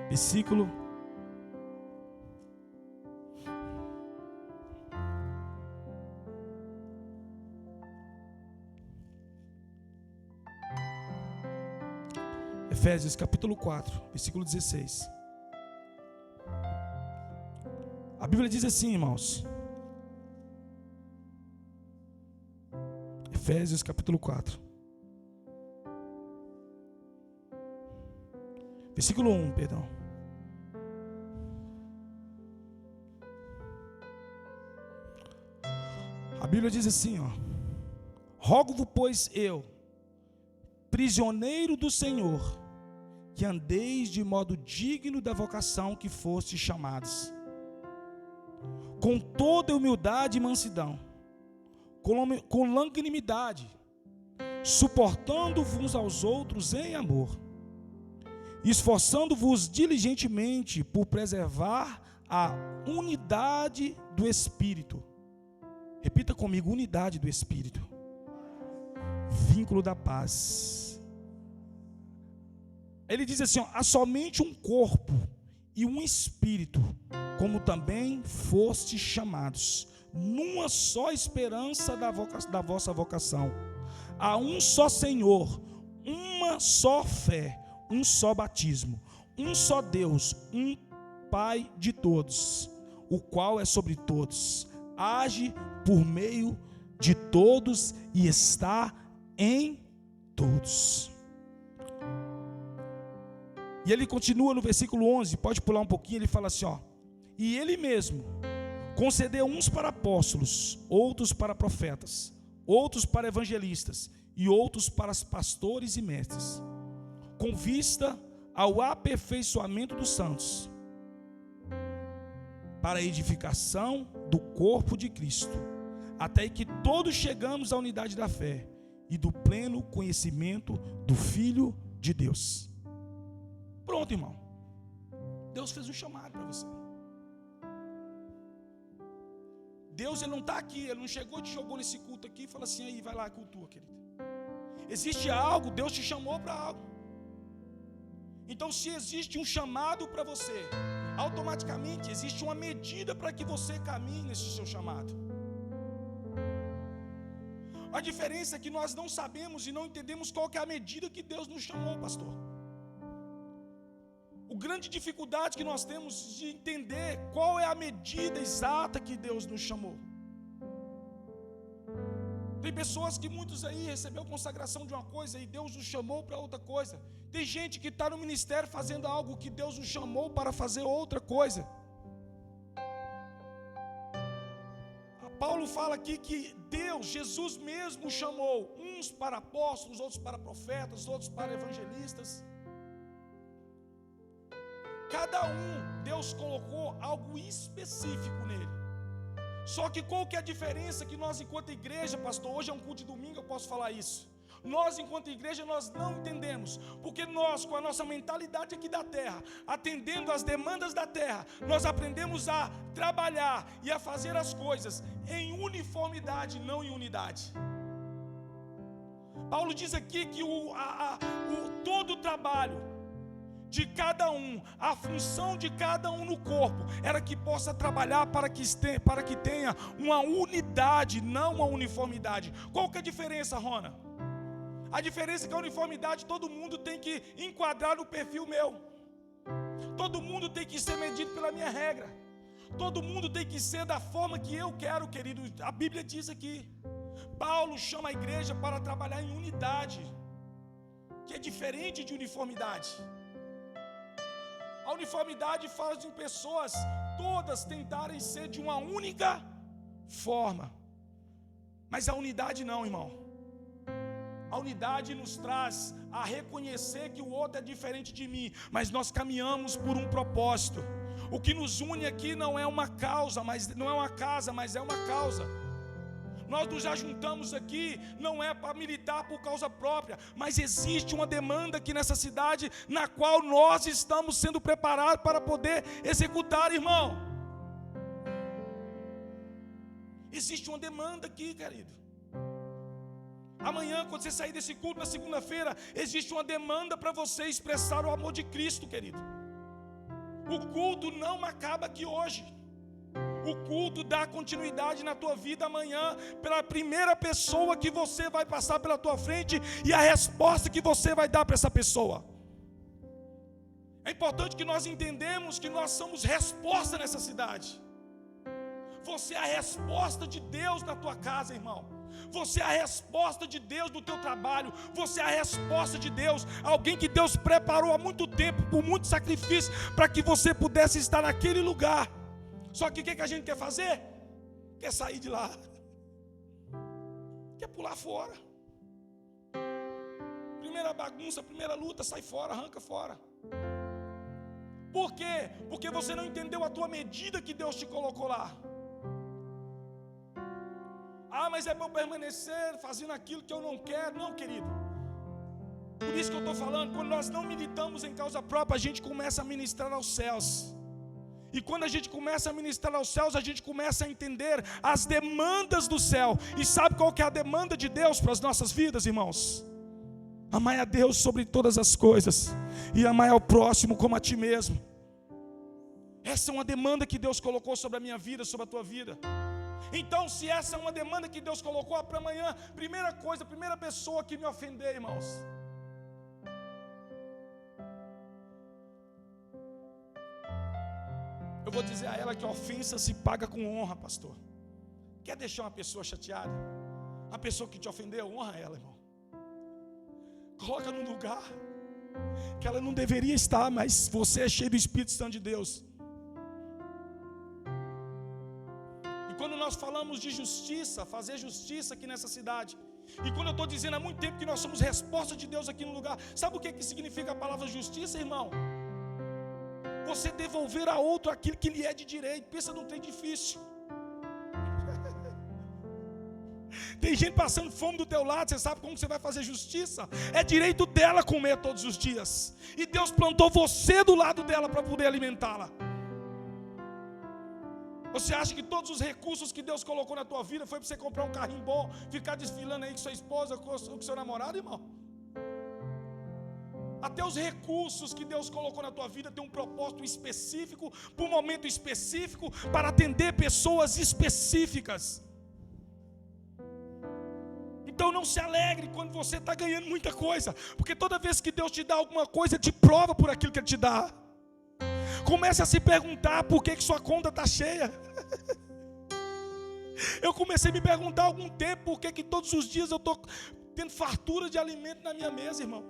Speaker 3: Versículo 1. Efésios capítulo 4, versículo 16. A Bíblia diz assim, irmãos. Efésios capítulo 4. Versículo 1, perdão. A Bíblia diz assim, ó: rogo-vos, pois eu, prisioneiro do Senhor, que andeis de modo digno da vocação que fostes chamados, com toda humildade e mansidão, com longanimidade, suportando-vos uns aos outros em amor, esforçando-vos diligentemente por preservar a unidade do Espírito. Repita comigo: unidade do Espírito, vínculo da paz. Ele diz assim, ó: há somente um corpo e um espírito, como também fostes chamados, numa só esperança da vossa vocação. Há um só Senhor, uma só fé, um só batismo, um só Deus, um Pai de todos, o qual é sobre todos, age por meio de todos e está em todos. E ele continua no versículo 11, pode pular um pouquinho, ele fala assim, ó: e ele mesmo concedeu uns para apóstolos, outros para profetas, outros para evangelistas e outros para pastores e mestres, com vista ao aperfeiçoamento dos santos, para a edificação do corpo de Cristo, até que todos chegamos à unidade da fé e do pleno conhecimento do Filho de Deus. Pronto, irmão. Deus fez um chamado para você. Deus, ele não está aqui, ele não chegou e te jogou nesse culto aqui e falou assim: aí, vai lá, cultua, querido. Existe algo, Deus te chamou para algo. Então, se existe um chamado para você, automaticamente existe uma medida para que você caminhe nesse seu chamado. A diferença é que nós não sabemos e não entendemos qual que é a medida que Deus nos chamou, pastor. A grande dificuldade que nós temos de entender qual é a medida exata que Deus nos chamou. Tem pessoas que muitos aí recebeu consagração de uma coisa e Deus nos chamou para outra coisa. Tem gente que está no ministério fazendo algo que Deus nos chamou para fazer outra coisa. Paulo fala aqui que Deus, Jesus mesmo chamou uns para apóstolos, outros para profetas, outros para evangelistas. Cada um, Deus colocou algo específico nele. Só que qual que é a diferença que nós enquanto igreja, pastor, hoje é um culto de domingo, eu posso falar isso. Nós enquanto igreja, nós não entendemos, porque nós com a nossa mentalidade aqui da terra, atendendo às demandas da terra, nós aprendemos a trabalhar e a fazer as coisas em uniformidade, não em unidade. Paulo diz aqui que todo o trabalho de cada um, a função de cada um no corpo, era que possa trabalhar para que tenha uma unidade, não uma uniformidade. Qual que é a diferença, Rona? A diferença é que a uniformidade todo mundo tem que enquadrar no perfil meu. Todo mundo tem que ser medido pela minha regra. Todo mundo tem que ser da forma que eu quero, querido. A Bíblia diz aqui. Paulo chama a igreja para trabalhar em unidade, que é diferente de uniformidade. A uniformidade faz de pessoas todas tentarem ser de uma única forma. Mas a unidade não, irmão. A unidade nos traz a reconhecer que o outro é diferente de mim, mas nós caminhamos por um propósito. O que nos une aqui não é uma causa, não é uma casa, mas é uma causa. Nós nos ajuntamos aqui, não é para militar por causa própria, mas existe uma demanda aqui nessa cidade, na qual nós estamos sendo preparados para poder executar, irmão. Existe uma demanda aqui, querido. Amanhã, quando você sair desse culto na segunda-feira, existe uma demanda para você expressar o amor de Cristo, querido. O culto não acaba aqui hoje. O culto dá continuidade na tua vida amanhã, pela primeira pessoa que você vai passar pela tua frente e a resposta que você vai dar para essa pessoa. É importante que nós entendamos que nós somos resposta nessa cidade. Você é a resposta de Deus na tua casa, irmão. Você é a resposta de Deus no teu trabalho. Você é a resposta de Deus. Alguém que Deus preparou há muito tempo, por muito sacrifício, para que você pudesse estar naquele lugar. Só que o que a gente quer fazer? Quer sair de lá. Quer pular fora. Primeira bagunça, primeira luta, sai fora, arranca fora. Por quê? Porque você não entendeu a tua medida que Deus te colocou lá. Ah, mas é para eu permanecer fazendo aquilo que eu não quero. Não, querido. Por isso que eu estou falando, quando nós não militamos em causa própria, a gente começa a ministrar aos céus. E quando a gente começa a ministrar aos céus, a gente começa a entender as demandas do céu. E sabe qual que é a demanda de Deus para as nossas vidas, irmãos? Amai a Deus sobre todas as coisas e amai ao próximo como a ti mesmo. Essa é uma demanda que Deus colocou sobre a minha vida, sobre a tua vida. Então, se essa é uma demanda que Deus colocou para amanhã, primeira coisa, primeira pessoa que me ofender, irmãos, eu vou dizer a ela que a ofensa se paga com honra, pastor. Quer deixar uma pessoa chateada? A pessoa que te ofendeu, honra ela, irmão. Coloca num lugar que ela não deveria estar, mas você é cheio do Espírito Santo de Deus. E quando nós falamos de justiça, fazer justiça aqui nessa cidade, e quando eu estou dizendo há muito tempo que nós somos resposta de Deus aqui no lugar, sabe o que significa a palavra justiça, irmão? Você devolver a outro aquilo que lhe é de direito. Pensa num trem difícil. Tem gente passando fome do teu lado, você sabe como você vai fazer justiça? É direito dela comer todos os dias. E Deus plantou você do lado dela para poder alimentá-la. Você acha que todos os recursos que Deus colocou na tua vida foi para você comprar um carrinho bom, ficar desfilando aí com sua esposa, com seu namorado, irmão? Até os recursos que Deus colocou na tua vida tem um propósito específico, para um momento específico, para atender pessoas específicas. Então não se alegre quando você está ganhando muita coisa, porque toda vez que Deus te dá alguma coisa, Ele te prova por aquilo que Ele te dá. Comece a se perguntar por que sua conta está cheia. Eu comecei a me perguntar há algum tempo por que todos os dias eu estou tendo fartura de alimento na minha mesa, irmão.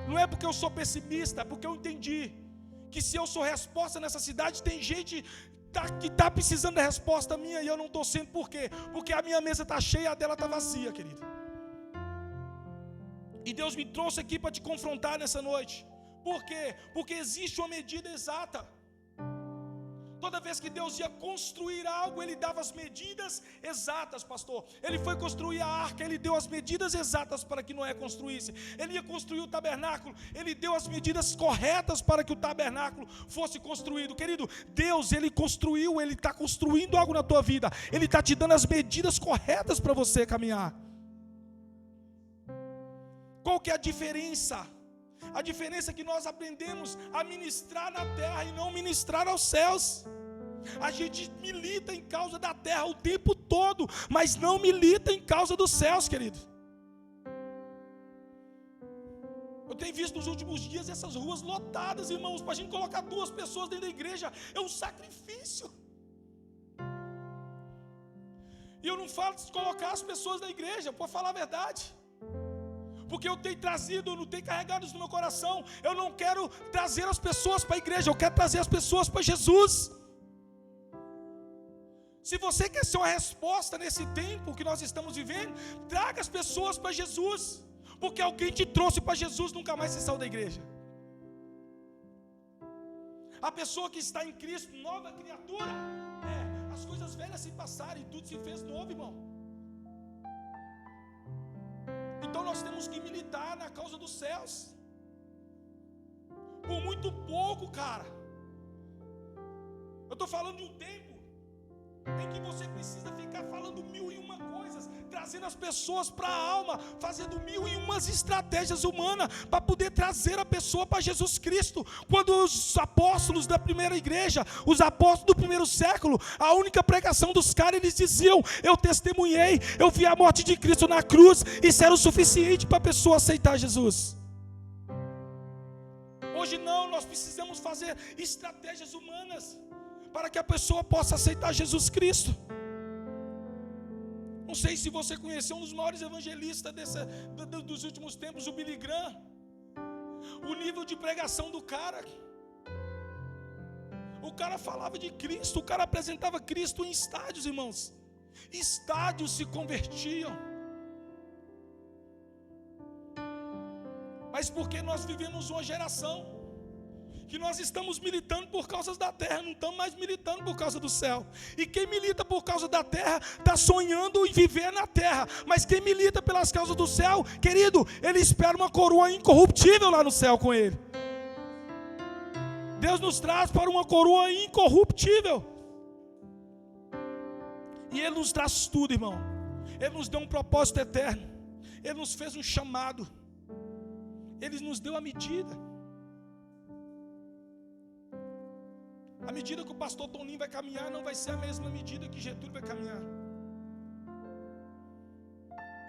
Speaker 3: Não é porque eu sou pessimista, é porque eu entendi que se eu sou resposta nessa cidade, tem gente que está precisando da resposta minha e eu não estou sendo. Por quê? Porque a minha mesa está cheia e a dela está vazia, querido. E Deus me trouxe aqui para te confrontar nessa noite. Por quê? Porque existe uma medida exata. Toda vez que Deus ia construir algo, Ele dava as medidas exatas, pastor. Ele foi construir a arca, Ele deu as medidas exatas para que Noé construísse. Ele ia construir o tabernáculo, Ele deu as medidas corretas para que o tabernáculo fosse construído. Querido, Deus, Ele construiu, Ele está construindo algo na tua vida. Ele está te dando as medidas corretas para você caminhar. Qual que é a diferença? A diferença é que nós aprendemos a ministrar na terra e não ministrar aos céus. A gente milita em causa da terra o tempo todo, mas não milita em causa dos céus, querido. Eu tenho visto nos últimos dias essas ruas lotadas, irmãos, para a gente colocar 2 pessoas dentro da igreja, é um sacrifício. E eu não falo de colocar as pessoas na igreja, para falar a verdade. Porque eu tenho trazido, não tenho carregado isso no meu coração. Eu não quero trazer as pessoas para a igreja, eu quero trazer as pessoas para Jesus. Se você quer ser uma resposta nesse tempo que nós estamos vivendo, traga as pessoas para Jesus. Porque alguém te trouxe para Jesus, nunca mais se saiu da igreja. A pessoa que está em Cristo, nova criatura, as coisas velhas se passaram e tudo se fez novo, irmão. Então nós temos que militar na causa dos céus. Por muito pouco, cara. Eu estou falando de um tempo em que você precisa ficar falando 1001 coisas, trazendo as pessoas para a alma, fazendo 1001 estratégias humanas para poder trazer a pessoa para Jesus Cristo. Quando os apóstolos da primeira igreja, os apóstolos do primeiro século, a única pregação dos caras, eles diziam: eu testemunhei, eu vi a morte de Cristo na cruz. Isso era o suficiente para a pessoa aceitar Jesus. Hoje não, nós precisamos fazer estratégias humanas para que a pessoa possa aceitar Jesus Cristo. Não sei se você conheceu um dos maiores evangelistas dos últimos tempos, o Billy Graham. O nível de pregação do cara. O cara falava de Cristo, o cara apresentava Cristo em estádios, irmãos. Estádios se convertiam. Mas porque nós vivemos uma geração que nós estamos militando por causa da terra, não estamos mais militando por causa do céu. E quem milita por causa da terra está sonhando em viver na terra. Mas quem milita pelas causas do céu, querido, ele espera uma coroa incorruptível lá no céu com ele. Deus nos traz para uma coroa incorruptível. E Ele nos traz tudo, irmão. Ele nos deu um propósito eterno. Ele nos fez um chamado. Ele nos deu a medida. A medida que o pastor Toninho vai caminhar não vai ser a mesma medida que Getúlio vai caminhar.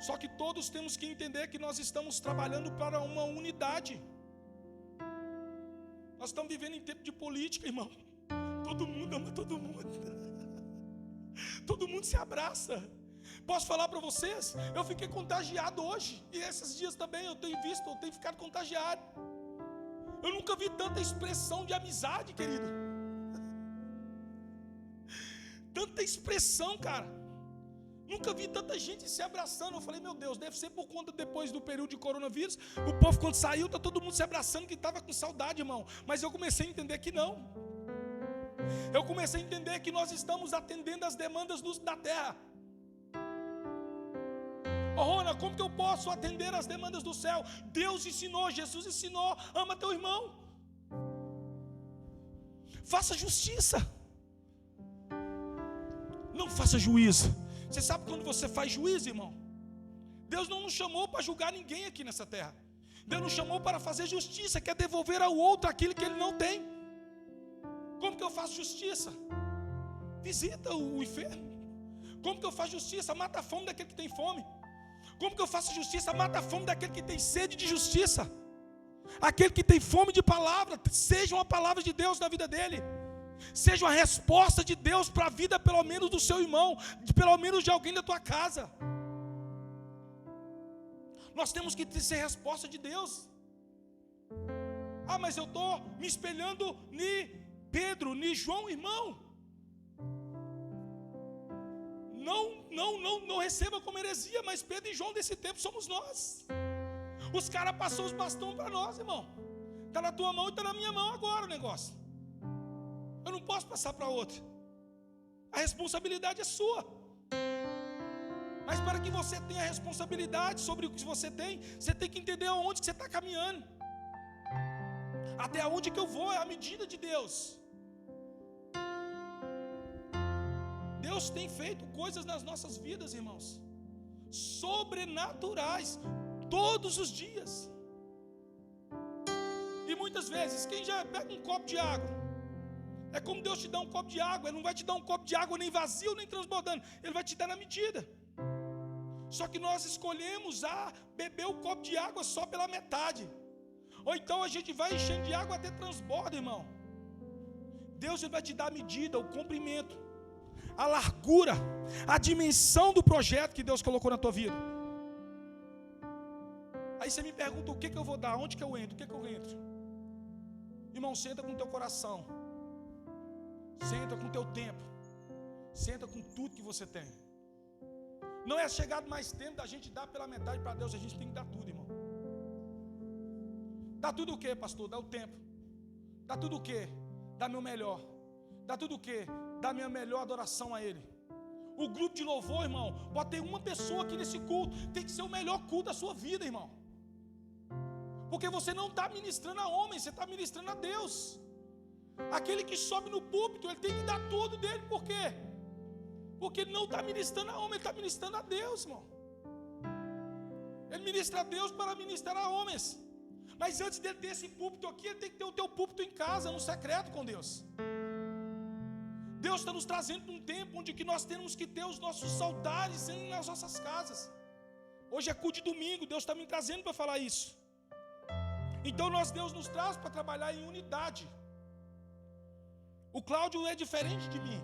Speaker 3: Só que todos temos que entender que nós estamos trabalhando para uma unidade. Nós estamos vivendo em tempo de política, irmão. Todo mundo ama todo mundo. Todo mundo se abraça. Posso falar para vocês? Eu fiquei contagiado hoje. E esses dias também eu tenho ficado contagiado. Eu nunca vi tanta expressão de amizade, querido. Tanta expressão, cara. Nunca vi tanta gente se abraçando. Eu falei, meu Deus, deve ser por conta depois do período de coronavírus. O povo quando saiu, tá todo mundo se abraçando, que estava com saudade, irmão. Mas eu comecei a entender que não. Eu comecei a entender que nós estamos atendendo as demandas da terra. Rona, como que eu posso atender as demandas do céu? Deus ensinou, Jesus ensinou, ama teu irmão. Faça justiça. Não faça juízo. Você sabe quando você faz juízo, irmão? Deus não nos chamou para julgar ninguém aqui nessa terra. Deus nos chamou para fazer justiça, que é devolver ao outro aquilo que ele não tem. Como que eu faço justiça? Visita o enfermo. Como que eu faço justiça? Mata a fome daquele que tem fome. Como que eu faço justiça? Mata a fome daquele que tem sede de justiça. Aquele que tem fome de palavra, seja uma palavra de Deus na vida dele. Seja uma resposta de Deus para a vida, pelo menos do seu irmão, pelo menos de alguém da tua casa. Nós temos que ser resposta de Deus. Ah, mas eu estou me espelhando em Pedro, em João, irmão. Não receba como heresia, mas Pedro e João desse tempo somos nós. Os caras passaram os bastões para nós, irmão. Está na tua mão e está na minha mão agora o negócio. Eu não posso passar para outro. A responsabilidade é sua. Mas para que você tenha responsabilidade sobre o que você tem que entender aonde que você está caminhando. Até onde que eu vou, é a medida de Deus. Deus tem feito coisas nas nossas vidas, irmãos, sobrenaturais, todos os dias. E muitas vezes, quem já pega um copo de água, é como Deus te dá um copo de água. Ele não vai te dar um copo de água nem vazio, nem transbordando. Ele vai te dar na medida. Só que nós escolhemos beber o copo de água só pela metade. Ou então a gente vai enchendo de água até transborda, irmão. Deus ele vai te dar a medida, o comprimento, a largura, a dimensão do projeto que Deus colocou na tua vida. Aí você me pergunta, o que eu vou dar? Onde que eu entro? O que eu entro? Irmão, senta com o teu coração. Senta com o teu tempo. Senta com tudo que você tem. Não é chegado mais tempo da gente dar pela metade para Deus. A gente tem que dar tudo, irmão. Dá tudo o que, pastor? Dá o tempo. Dá tudo o que? Dá meu melhor. Dá tudo o que? Dá minha melhor adoração a Ele. O grupo de louvor, irmão, pode ter uma pessoa aqui nesse culto. Tem que ser o melhor culto da sua vida, irmão. Porque você não está ministrando a homem, você está ministrando a Deus. Aquele que sobe no púlpito, ele tem que dar tudo dele. Por quê? Porque ele não está ministrando a homem, ele está ministrando a Deus, irmão. Ele ministra a Deus para ministrar a homens. Mas antes dele ter esse púlpito aqui, ele tem que ter o teu púlpito em casa, no secreto com Deus. Deus está nos trazendo para um tempo onde que nós temos que ter os nossos altares nas nossas casas. Hoje é culto de domingo, Deus está me trazendo para falar isso. Então Deus nos traz para trabalhar em unidade. O Cláudio é diferente de mim.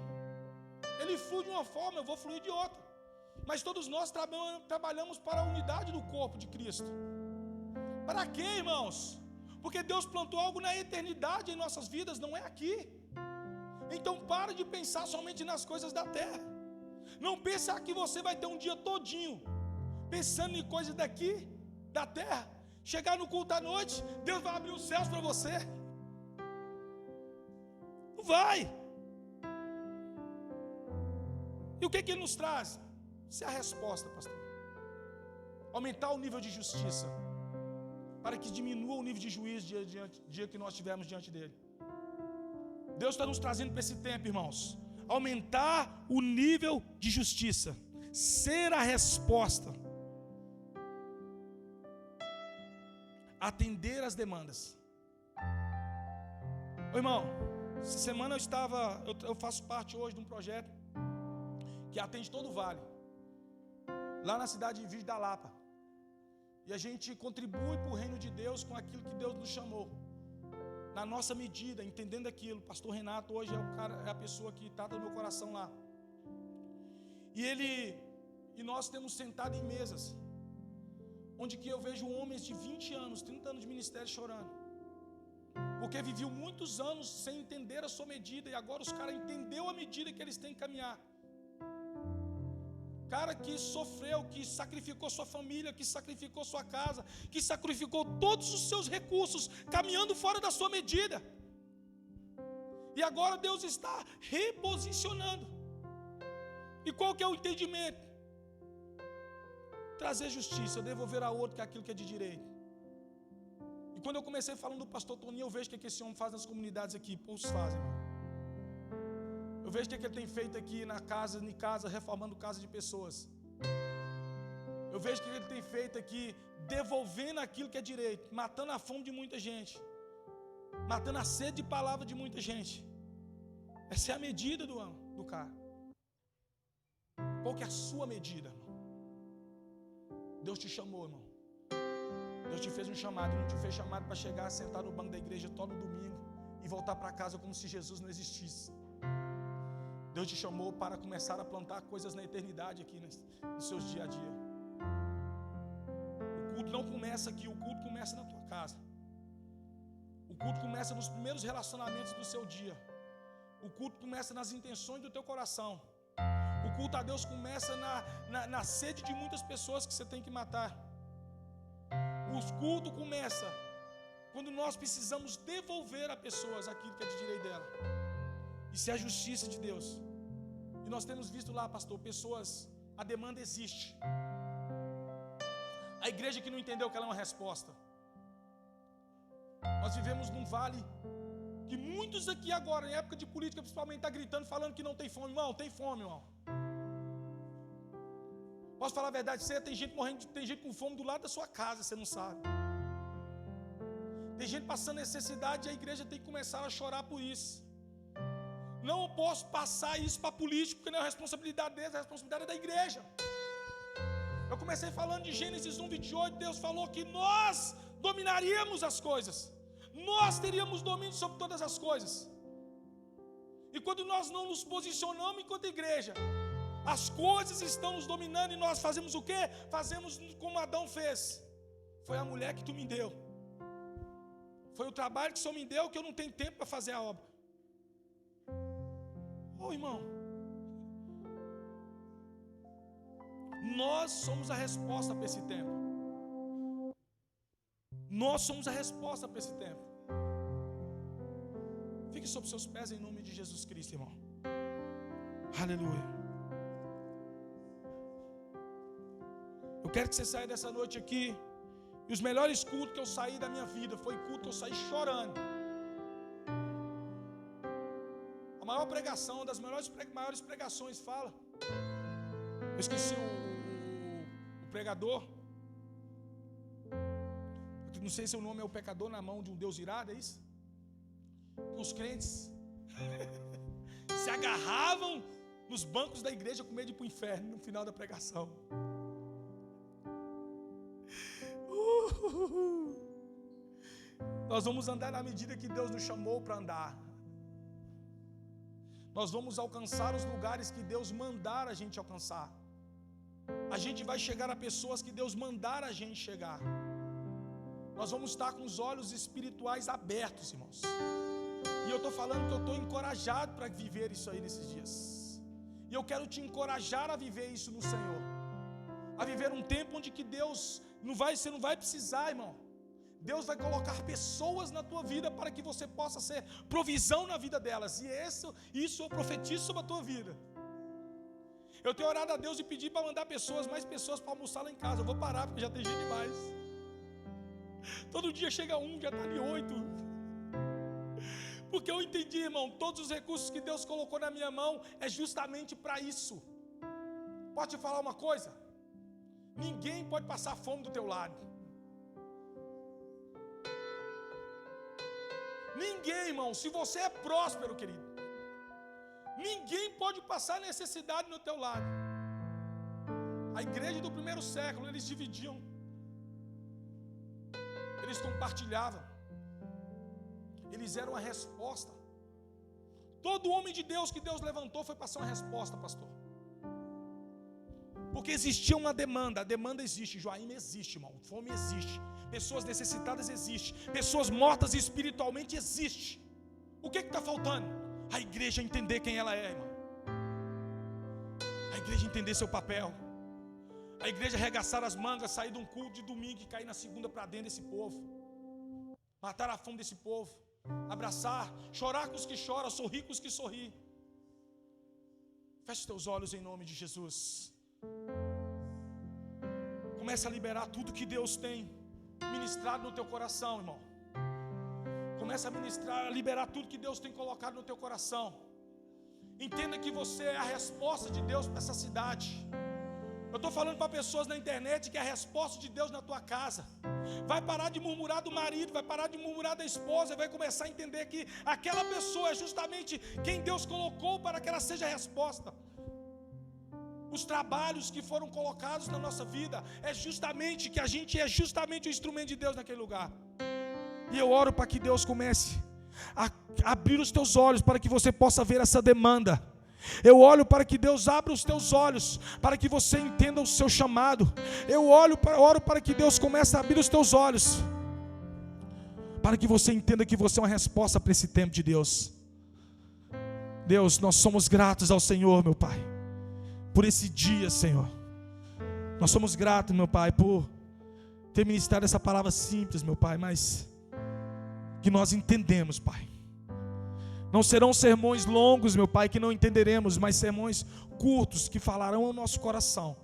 Speaker 3: Ele flui de uma forma, eu vou fluir de outra. Mas todos nós trabalhamos para a unidade do corpo de Cristo. Para quê, irmãos? Porque Deus plantou algo na eternidade em nossas vidas, não é aqui. Então para de pensar somente nas coisas da terra. Não pense que você vai ter um dia todinho pensando em coisas daqui, da terra. Chegar no culto à noite, Deus vai abrir os céus para você. Não vai. E o que Ele nos traz? Essa é a resposta, pastor. Aumentar o nível de justiça, para que diminua o nível de juízo dia que nós estivermos diante dele. Deus está nos trazendo para esse tempo, irmãos. Aumentar o nível de justiça, ser a resposta, atender as demandas. Ô, irmão, essa semana eu faço parte hoje de um projeto que atende todo o vale, lá na cidade de Virgem da Lapa. E a gente contribui para o reino de Deus com aquilo que Deus nos chamou, na nossa medida, entendendo aquilo. Pastor Renato hoje é a pessoa que trata do meu coração lá. E nós temos sentado em mesas, onde que eu vejo homens de 20 anos, 30 anos de ministério chorando, porque viviam muitos anos sem entender a sua medida, e agora os caras entenderam a medida que eles têm que caminhar. Cara que sofreu, que sacrificou sua família, que sacrificou sua casa, que sacrificou todos os seus recursos, caminhando fora da sua medida. E agora Deus está reposicionando. E qual que é o entendimento? Trazer justiça, devolver a outro que é aquilo que é de direito. E quando eu comecei falando do pastor Toninho, eu vejo o que esse homem faz nas comunidades aqui. Poucos fazem, irmão. Eu vejo o que ele tem feito aqui em casa, reformando casa de pessoas. Eu vejo o que ele tem feito aqui, devolvendo aquilo que é direito, matando a fome de muita gente, matando a sede de palavra de muita gente. Essa é a medida do cara. Qual que é a sua medida, irmão? Deus te chamou, irmão. Deus te fez um chamado, Ele não te fez chamado para chegar, sentar no banco da igreja todo domingo e voltar para casa como se Jesus não existisse. Deus te chamou para começar a plantar coisas na eternidade aqui nos seus dia a dia. O culto não começa aqui, o culto começa na tua casa. O culto começa nos primeiros relacionamentos do seu dia. O culto começa nas intenções do teu coração. O culto a Deus começa na sede de muitas pessoas que você tem que matar. O culto começa quando nós precisamos devolver a pessoas aquilo que é de direito dela. Isso é a justiça de Deus. E nós temos visto lá, pastor, pessoas, a demanda existe. A igreja que não entendeu que ela é uma resposta. Nós vivemos num vale que muitos aqui agora, em época de política principalmente, estão gritando, falando que não tem fome. Irmão, tem fome, irmão. Posso falar a verdade? Tem gente morrendo, tem gente com fome do lado da sua casa, você não sabe. Tem gente passando necessidade e a igreja tem que começar a chorar por isso. Não posso passar isso para político, porque não é a responsabilidade deles, a responsabilidade é da igreja. Eu comecei falando de Gênesis 1:28, Deus falou que nós dominaríamos as coisas, nós teríamos domínio sobre todas as coisas. E quando nós não nos posicionamos enquanto igreja, as coisas estão nos dominando e nós fazemos o quê? Fazemos como Adão fez. Foi a mulher que tu me deu, foi o trabalho que o Senhor me deu, que eu não tenho tempo para fazer a obra. Ô, irmão, nós somos a resposta para esse tempo. Nós somos a resposta para esse tempo. Fique sobre seus pés em nome de Jesus Cristo, irmão. Aleluia. Eu quero que você saia dessa noite aqui. E os melhores cultos que eu saí da minha vida foi culto que eu saí chorando. A maior pregação, uma das maiores pregações fala. Eu esqueci o pregador. Eu não sei se o nome é o pecador na mão de um Deus irado, é isso? Que os crentes se agarravam nos bancos da igreja com medo de ir para o inferno no final da pregação. Nós vamos andar na medida que Deus nos chamou para andar. Nós vamos alcançar os lugares que Deus mandar a gente alcançar. A gente vai chegar a pessoas que Deus mandar a gente chegar. Nós vamos estar com os olhos espirituais abertos, irmãos. E eu estou falando que eu estou encorajado para viver isso aí nesses dias. E eu quero te encorajar a viver isso no Senhor. A viver um tempo onde que Deus você não vai precisar, irmão. Deus vai colocar pessoas na tua vida para que você possa ser provisão na vida delas. E isso eu profetizo sobre a tua vida. Eu tenho orado a Deus e pedi para mandar mais pessoas para almoçar lá em casa. Eu vou parar porque já tem gente demais. Todo dia chega já está de 8. Porque eu entendi, irmão, todos os recursos que Deus colocou na minha mão é justamente para isso. Pode te falar uma coisa? Ninguém pode passar fome do teu lado. Ninguém, irmão, se você é próspero, querido, ninguém pode passar necessidade no teu lado. A igreja do primeiro século, eles dividiam, eles compartilhavam, eles eram a resposta. Todo homem de Deus que Deus levantou foi para ser uma resposta, pastor. Porque existia uma demanda, a demanda existe, Joaíma existe, irmão, fome existe, pessoas necessitadas existem, pessoas mortas espiritualmente existem. O que está faltando? A igreja entender quem ela é, irmão. A igreja entender seu papel. A igreja arregaçar as mangas, sair de um culto de domingo e cair na segunda para dentro desse povo. Matar a fome desse povo. Abraçar, chorar com os que choram, sorrir com os que sorriem. Feche os teus olhos em nome de Jesus. Comece a liberar tudo que Deus tem ministrado no teu coração, irmão. Comece a liberar tudo que Deus tem colocado no teu coração. Entenda que você é a resposta de Deus para essa cidade. Eu estou falando para pessoas na internet que é a resposta de Deus na tua casa. Vai parar de murmurar do marido, vai parar de murmurar da esposa, vai começar a entender que aquela pessoa é justamente quem Deus colocou para que ela seja a resposta. Os trabalhos que foram colocados na nossa vida é justamente que a gente é justamente o instrumento de Deus naquele lugar. E eu oro para que Deus comece a abrir os teus olhos para que você possa ver essa demanda. Eu olho para que Deus abra os teus olhos para que você entenda o seu chamado. Eu oro para que Deus comece a abrir os teus olhos para que você entenda que você é uma resposta para esse tempo de Deus. Deus, nós somos gratos ao Senhor, meu Pai, por esse dia, Senhor. Nós somos gratos, meu Pai, por ter ministrado essa palavra simples, meu Pai, mas que nós entendemos, Pai. Não serão sermões longos, meu Pai, que não entenderemos, mas sermões curtos que falarão ao nosso coração.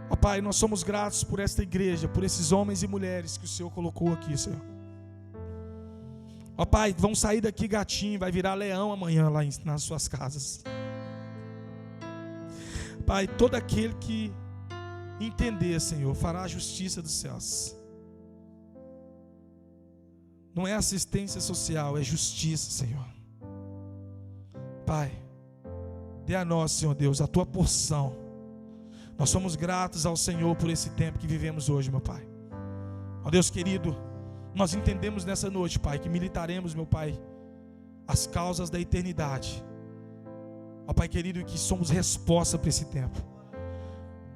Speaker 3: Ó Pai, nós somos gratos por esta igreja, por esses homens e mulheres que o Senhor colocou aqui, Senhor. Ó Pai, vão sair daqui gatinho, vai virar leão amanhã lá nas suas casas. Pai, todo aquele que entender, Senhor, fará a justiça dos céus. Não é assistência social, é justiça, Senhor. Pai, dê a nós, Senhor Deus, a tua porção. Nós somos gratos ao Senhor por esse tempo que vivemos hoje, meu Pai. Ó Deus querido, nós entendemos nessa noite, Pai, que militaremos, meu Pai, as causas da eternidade. Ó Pai querido, que somos resposta para esse tempo.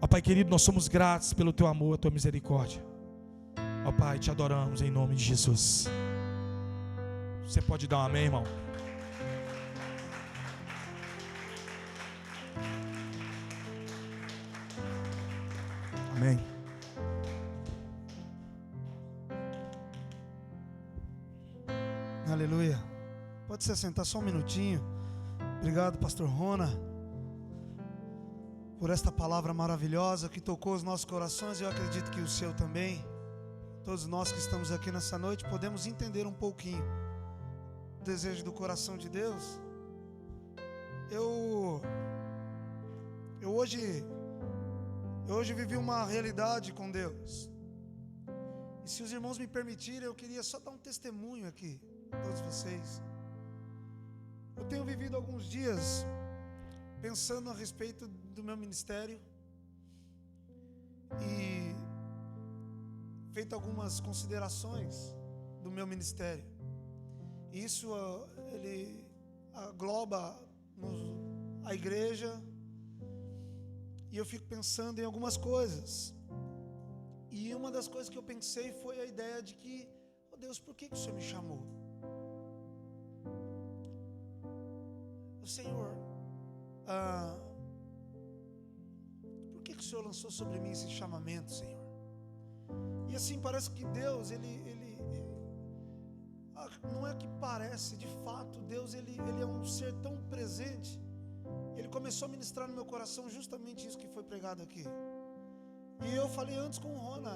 Speaker 3: Ó Pai querido, nós somos gratos pelo teu amor, a tua misericórdia. Ó Pai, te adoramos em nome de Jesus. Você pode dar um amém, irmão? Amém.
Speaker 1: Aleluia. Pode se sentar só um minutinho. Obrigado, pastor Rona, por esta palavra maravilhosa que tocou os nossos corações. Eu acredito que o seu também. Todos nós que estamos aqui nessa noite podemos entender um pouquinho o desejo do coração de Deus. Eu hoje vivi uma realidade com Deus. E se os irmãos me permitirem, eu queria só dar um testemunho aqui, todos vocês. Eu tenho vivido alguns dias pensando a respeito do meu ministério e feito algumas considerações do meu ministério. Isso ele agloba a igreja, e eu fico pensando em algumas coisas. E uma das coisas que eu pensei foi a ideia de que, oh Deus, por que o Senhor me chamou? O Senhor, por que o Senhor lançou sobre mim esse chamamento, Senhor? E assim, parece que Deus, não é que parece, de fato, Deus, ele é um ser tão presente. Ele começou a ministrar no meu coração justamente isso que foi pregado aqui. E eu falei antes com o Rona,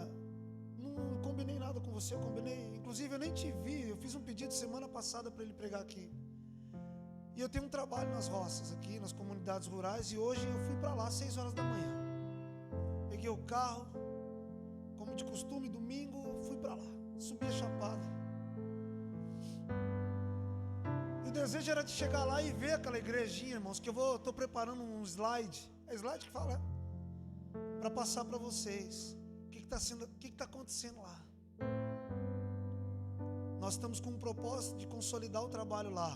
Speaker 1: não combinei nada com você, inclusive eu nem te vi, eu fiz um pedido semana passada para ele pregar aqui. E eu tenho um trabalho nas roças aqui, nas comunidades rurais, e hoje eu fui para lá às 6 horas da manhã. Peguei o carro, como de costume, domingo, fui para lá, subi a chapada. E o desejo era de chegar lá e ver aquela igrejinha, irmãos, que eu estou preparando um slide, é slide que fala, para passar para vocês o que está acontecendo lá. Nós estamos com um propósito de consolidar o trabalho lá,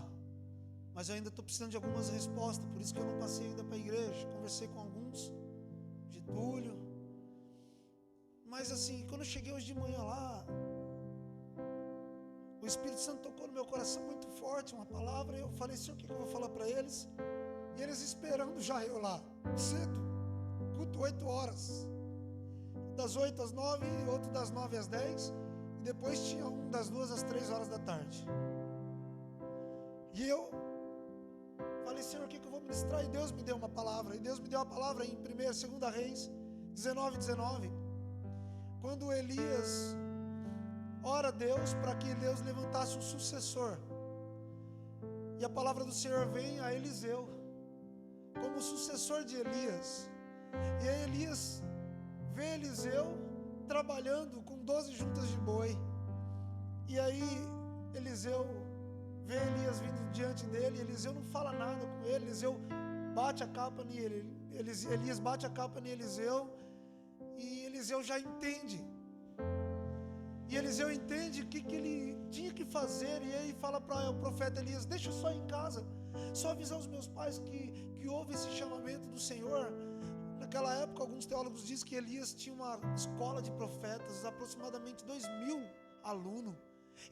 Speaker 1: mas eu ainda estou precisando de algumas respostas, por isso que eu não passei ainda para a igreja. Conversei com alguns, de Túlio, mas assim, quando eu cheguei hoje de manhã lá, o Espírito Santo tocou no meu coração muito forte, uma palavra, e eu falei, Senhor, o que eu vou falar para eles? E eles esperando já eu lá, cedo, culto 8 horas, das 8 às 9, outro das 9 às 10, e depois tinha um das 2 às 3 horas da tarde. E eu falei, Senhor, o que eu vou ministrar? E Deus me deu uma palavra, e Deus me deu uma palavra em 2 Reis 19:19, quando Elias ora a Deus para que Deus levantasse um sucessor, e a palavra do Senhor vem a Eliseu como sucessor de Elias. E aí Elias vê Eliseu trabalhando com 12 juntas de boi, e aí Eliseu vê Elias vindo diante dele, e Eliseu não fala nada com ele, Eliseu bate a capa nele, Elias bate a capa em Eliseu, e Eliseu já entende. E Eliseu entende o que ele tinha que fazer, e aí fala para o profeta Elias, deixa eu só ir em casa, só avisar os meus pais que houve esse chamamento do Senhor. Naquela época, alguns teólogos dizem que Elias tinha uma escola de profetas, aproximadamente 2.000 alunos,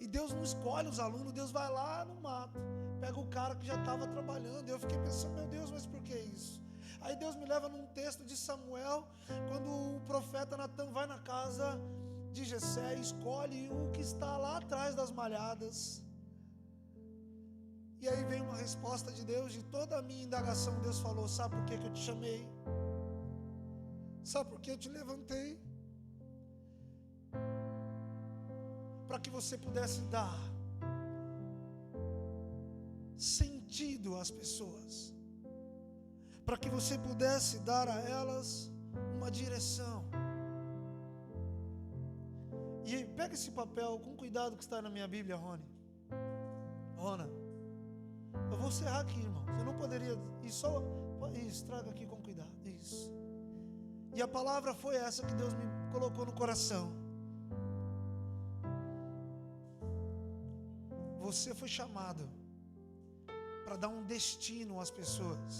Speaker 1: e Deus não escolhe os alunos, Deus vai lá no mato, pega o cara que já estava trabalhando. E eu fiquei pensando, meu Deus, mas por que isso? Aí Deus me leva num texto de Samuel, quando o profeta Natan vai na casa de Jessé, escolhe o que está lá atrás das malhadas. E aí vem uma resposta de Deus, de toda a minha indagação. Deus falou, sabe por que eu te chamei? Sabe por que eu te levantei? Para que você pudesse dar sentido às pessoas, para que você pudesse dar a elas uma direção. E pega esse papel com cuidado que está na minha Bíblia, Rona. Eu vou encerrar aqui, irmão. Você não poderia ir só. Isso, traga aqui com cuidado. Isso. E a palavra foi essa que Deus me colocou no coração. Você foi chamado para dar um destino às pessoas.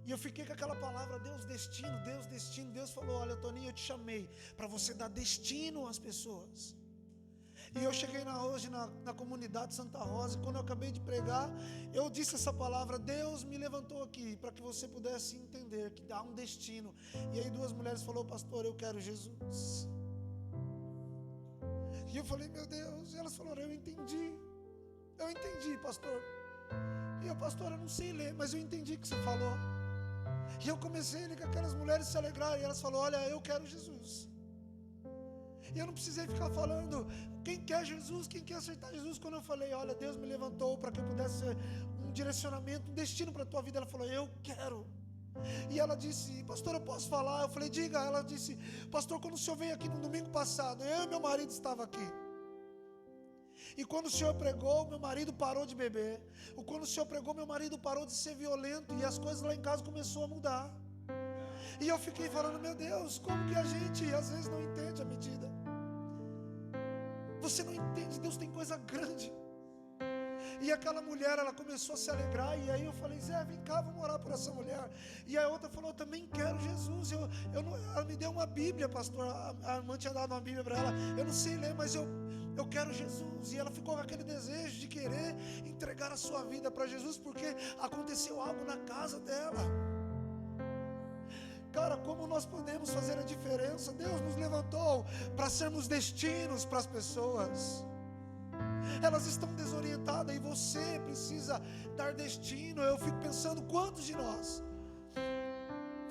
Speaker 1: E eu fiquei com aquela palavra, Deus destino, Deus destino. Deus falou, olha Toninho, eu te chamei para você dar destino às pessoas. E eu cheguei hoje na comunidade Santa Rosa, e quando eu acabei de pregar, eu disse essa palavra, Deus me levantou aqui para que você pudesse entender que dá um destino. E aí 2 mulheres falaram, pastor, eu quero Jesus. E eu falei, meu Deus, e elas falaram, eu entendi, pastor. E eu, pastor, eu não sei ler, mas eu entendi o que você falou. E eu comecei a ligar, aquelas mulheres se alegraram, e elas falaram, olha, eu quero Jesus. E eu não precisei ficar falando, quem quer Jesus, quem quer aceitar Jesus. Quando eu falei, olha, Deus me levantou para que eu pudesse ser um direcionamento, um destino para a tua vida, ela falou, eu quero. E ela disse, pastor, eu posso falar? Eu falei, diga. Ela disse, pastor, quando o senhor veio aqui no domingo passado, eu e meu marido estava aqui. E quando o senhor pregou, meu marido parou de beber. Quando o senhor pregou, meu marido parou de ser violento. E as coisas lá em casa começaram a mudar. E eu fiquei falando, meu Deus, como que a gente às vezes não entende a medida. Você não entende, Deus tem coisa grande. E aquela mulher, ela começou a se alegrar. E aí eu falei, Zé, vem cá, vamos orar por essa mulher. E a outra falou, eu também quero Jesus. Ela me deu uma Bíblia, pastor. A irmã tinha dado uma Bíblia para ela. Eu não sei ler, mas eu quero Jesus. E ela ficou com aquele desejo de querer entregar a sua vida para Jesus, porque aconteceu algo na casa dela. Cara, como nós podemos fazer a diferença? Deus nos levantou para sermos destinos para as pessoas. Elas estão desorientadas e você precisa dar destino. Eu fico pensando, quantos de nós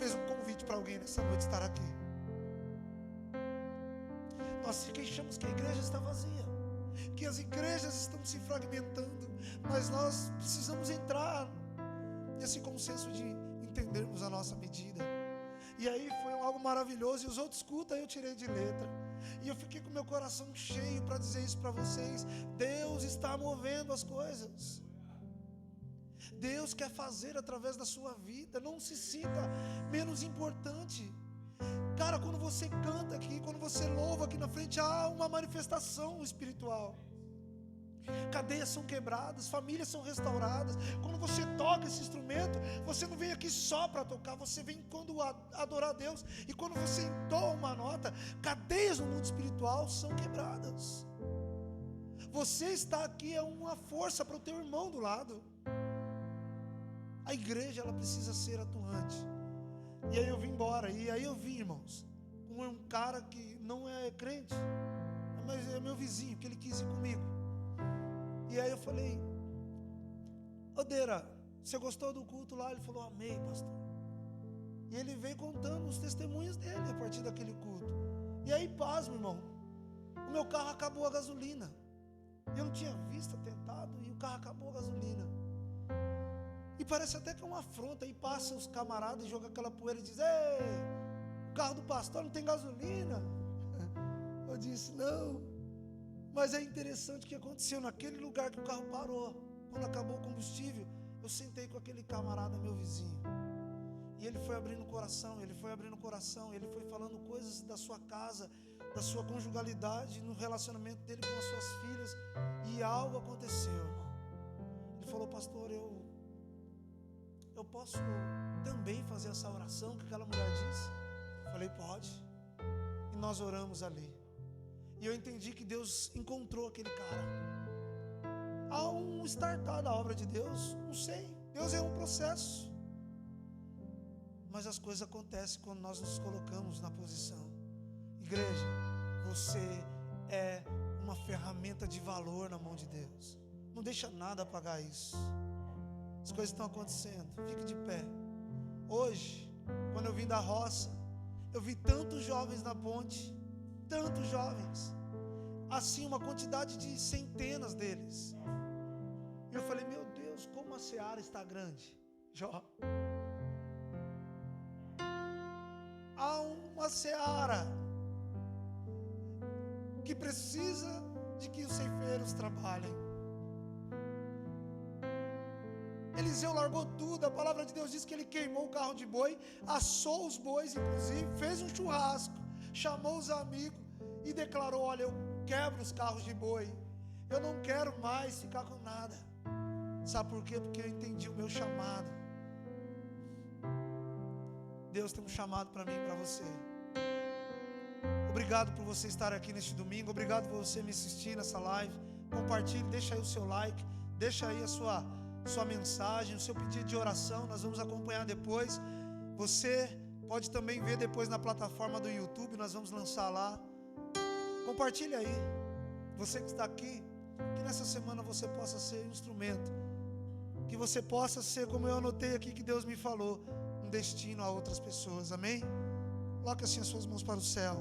Speaker 1: fez um convite para alguém nessa noite estar aqui? Nós se queixamos que a igreja está vazia, que as igrejas estão se fragmentando, mas nós precisamos entrar nesse consenso de entendermos a nossa medida. E aí foi algo maravilhoso. E os outros cultos eu tirei de letra. E eu fiquei com meu coração cheio para dizer isso para vocês. Deus está movendo as coisas. Deus quer fazer através da sua vida. Não se sinta menos importante. Cara, quando você canta aqui, quando você louva aqui na frente, há uma manifestação espiritual. Cadeias são quebradas, famílias são restauradas. Quando você toca esse instrumento, você não vem aqui só para tocar, você vem quando adorar a Deus. E quando você entoa uma nota, cadeias no mundo espiritual são quebradas. Você está aqui é uma força para o teu irmão do lado. A igreja, ela precisa ser atuante. E aí eu vim embora, e aí eu vim, irmãos, com um cara que não é crente, mas é meu vizinho, que ele quis ir comigo. E aí eu falei, ô Deira, você gostou do culto lá? Ele falou, amei, pastor. E ele veio contando os testemunhos dele a partir daquele culto. E aí, pasmo, irmão, o meu carro acabou a gasolina. Eu não tinha visto atentado e o carro acabou a gasolina. E parece até que é uma afronta. Aí passa os camaradas e jogam aquela poeira e diz, ei, o carro do pastor não tem gasolina. Eu disse, não. Mas é interessante o que aconteceu naquele lugar que o carro parou. Quando acabou o combustível, eu sentei com aquele camarada, meu vizinho. E ele foi abrindo o coração, ele foi falando coisas da sua casa, da sua conjugalidade, no relacionamento dele com as suas filhas. E algo aconteceu, irmão. Ele falou, pastor, eu posso também fazer essa oração que aquela mulher disse? Eu falei, pode. E nós oramos ali. E eu entendi que Deus encontrou aquele cara. Há um startar da obra de Deus, não sei. Deus é um processo. Mas as coisas acontecem quando nós nos colocamos na posição. Igreja, você é uma ferramenta de valor na mão de Deus. Não deixa nada apagar isso. As coisas estão acontecendo. Fique de pé. Hoje, quando eu vim da roça, eu vi tantos jovens na ponte. Tantos jovens, assim uma quantidade de centenas deles. E eu falei, meu Deus, como a seara está grande. Há uma seara que precisa de que os ceifeiros trabalhem. Eliseu largou tudo. A palavra de Deus diz que ele queimou o carro de boi, assou os bois, inclusive, fez um churrasco, chamou os amigos e declarou, olha, eu quebro os carros de boi, eu não quero mais ficar com nada. Sabe por quê? Porque eu entendi o meu chamado. Deus tem um chamado para mim e para você. Obrigado por você estar aqui neste domingo. Obrigado por você me assistir nessa live. Compartilhe, deixa aí o seu like, deixa aí a sua mensagem, o seu pedido de oração. Nós vamos acompanhar depois. Você pode também ver depois na plataforma do YouTube, nós vamos lançar lá. Compartilhe aí. Você que está aqui, que nessa semana você possa ser um instrumento, que você possa ser, como eu anotei aqui que Deus me falou, um destino a outras pessoas. Amém? Coloque assim as suas mãos para o céu.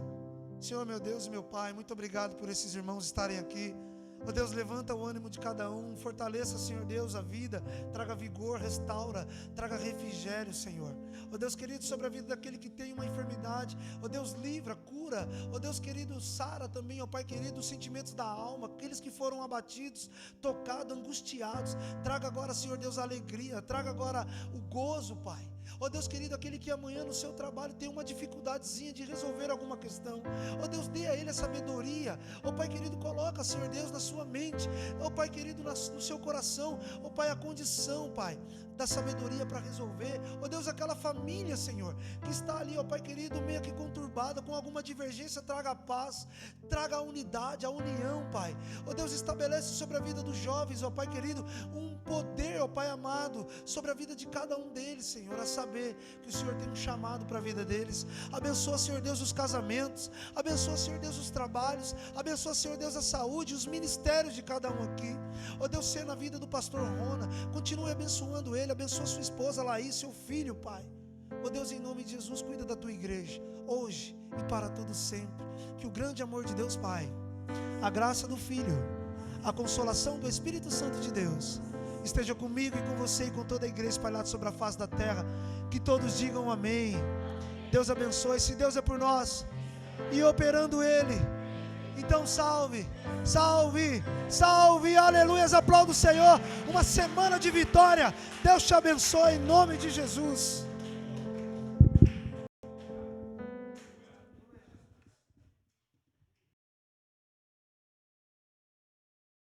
Speaker 1: Senhor, meu Deus e meu Pai, muito obrigado por esses irmãos estarem aqui. Oh Deus, levanta o ânimo de cada um, fortaleça, Senhor Deus, a vida, traga vigor, restaura, traga refrigério, Senhor. Oh Deus querido, sobre a vida daquele que tem uma enfermidade, oh Deus, livra, cura, oh Deus querido, sara também, oh Pai querido, os sentimentos da alma, aqueles que foram abatidos, tocados, angustiados, traga agora, Senhor Deus, a alegria, traga agora o gozo, Pai. Oh Deus querido, aquele que amanhã no seu trabalho tem uma dificuldadezinha de resolver alguma questão, oh Deus, dê a ele a sabedoria sabedoria. Ó Pai querido, coloca, Senhor Deus, na sua mente, ó Pai querido, no seu coração, ó Pai, a condição, Pai, da sabedoria para resolver. Ó Deus, aquela família, Senhor, que está ali, ó Pai querido, meio que conturbada, com alguma divergência, traga a paz, traga a unidade, a união, Pai. Ó Deus, estabelece sobre a vida dos jovens, ó Pai querido, um poder, ó Pai amado, sobre a vida de cada um deles, Senhor, a saber que o Senhor tem um chamado para a vida deles. Abençoa, Senhor Deus, os casamentos, abençoa, Senhor Deus, os trabalhos, abençoa, Senhor Deus, a saúde, os ministérios de cada um aqui. Ó Deus, seja na vida do pastor Rona, continue abençoando ele, abençoa sua esposa Laís, seu filho, Pai. Ó Deus, em nome de Jesus, cuida da tua igreja, hoje e para todo sempre. Que o grande amor de Deus Pai, a graça do Filho, a consolação do Espírito Santo de Deus esteja comigo e com você e com toda a igreja espalhada sobre a face da terra. Que todos digam amém. Deus abençoe. Se Deus é por nós e operando Ele, então salve, salve, salve, aleluias, aplauda o Senhor. Uma semana de vitória. Deus te abençoe em nome de Jesus.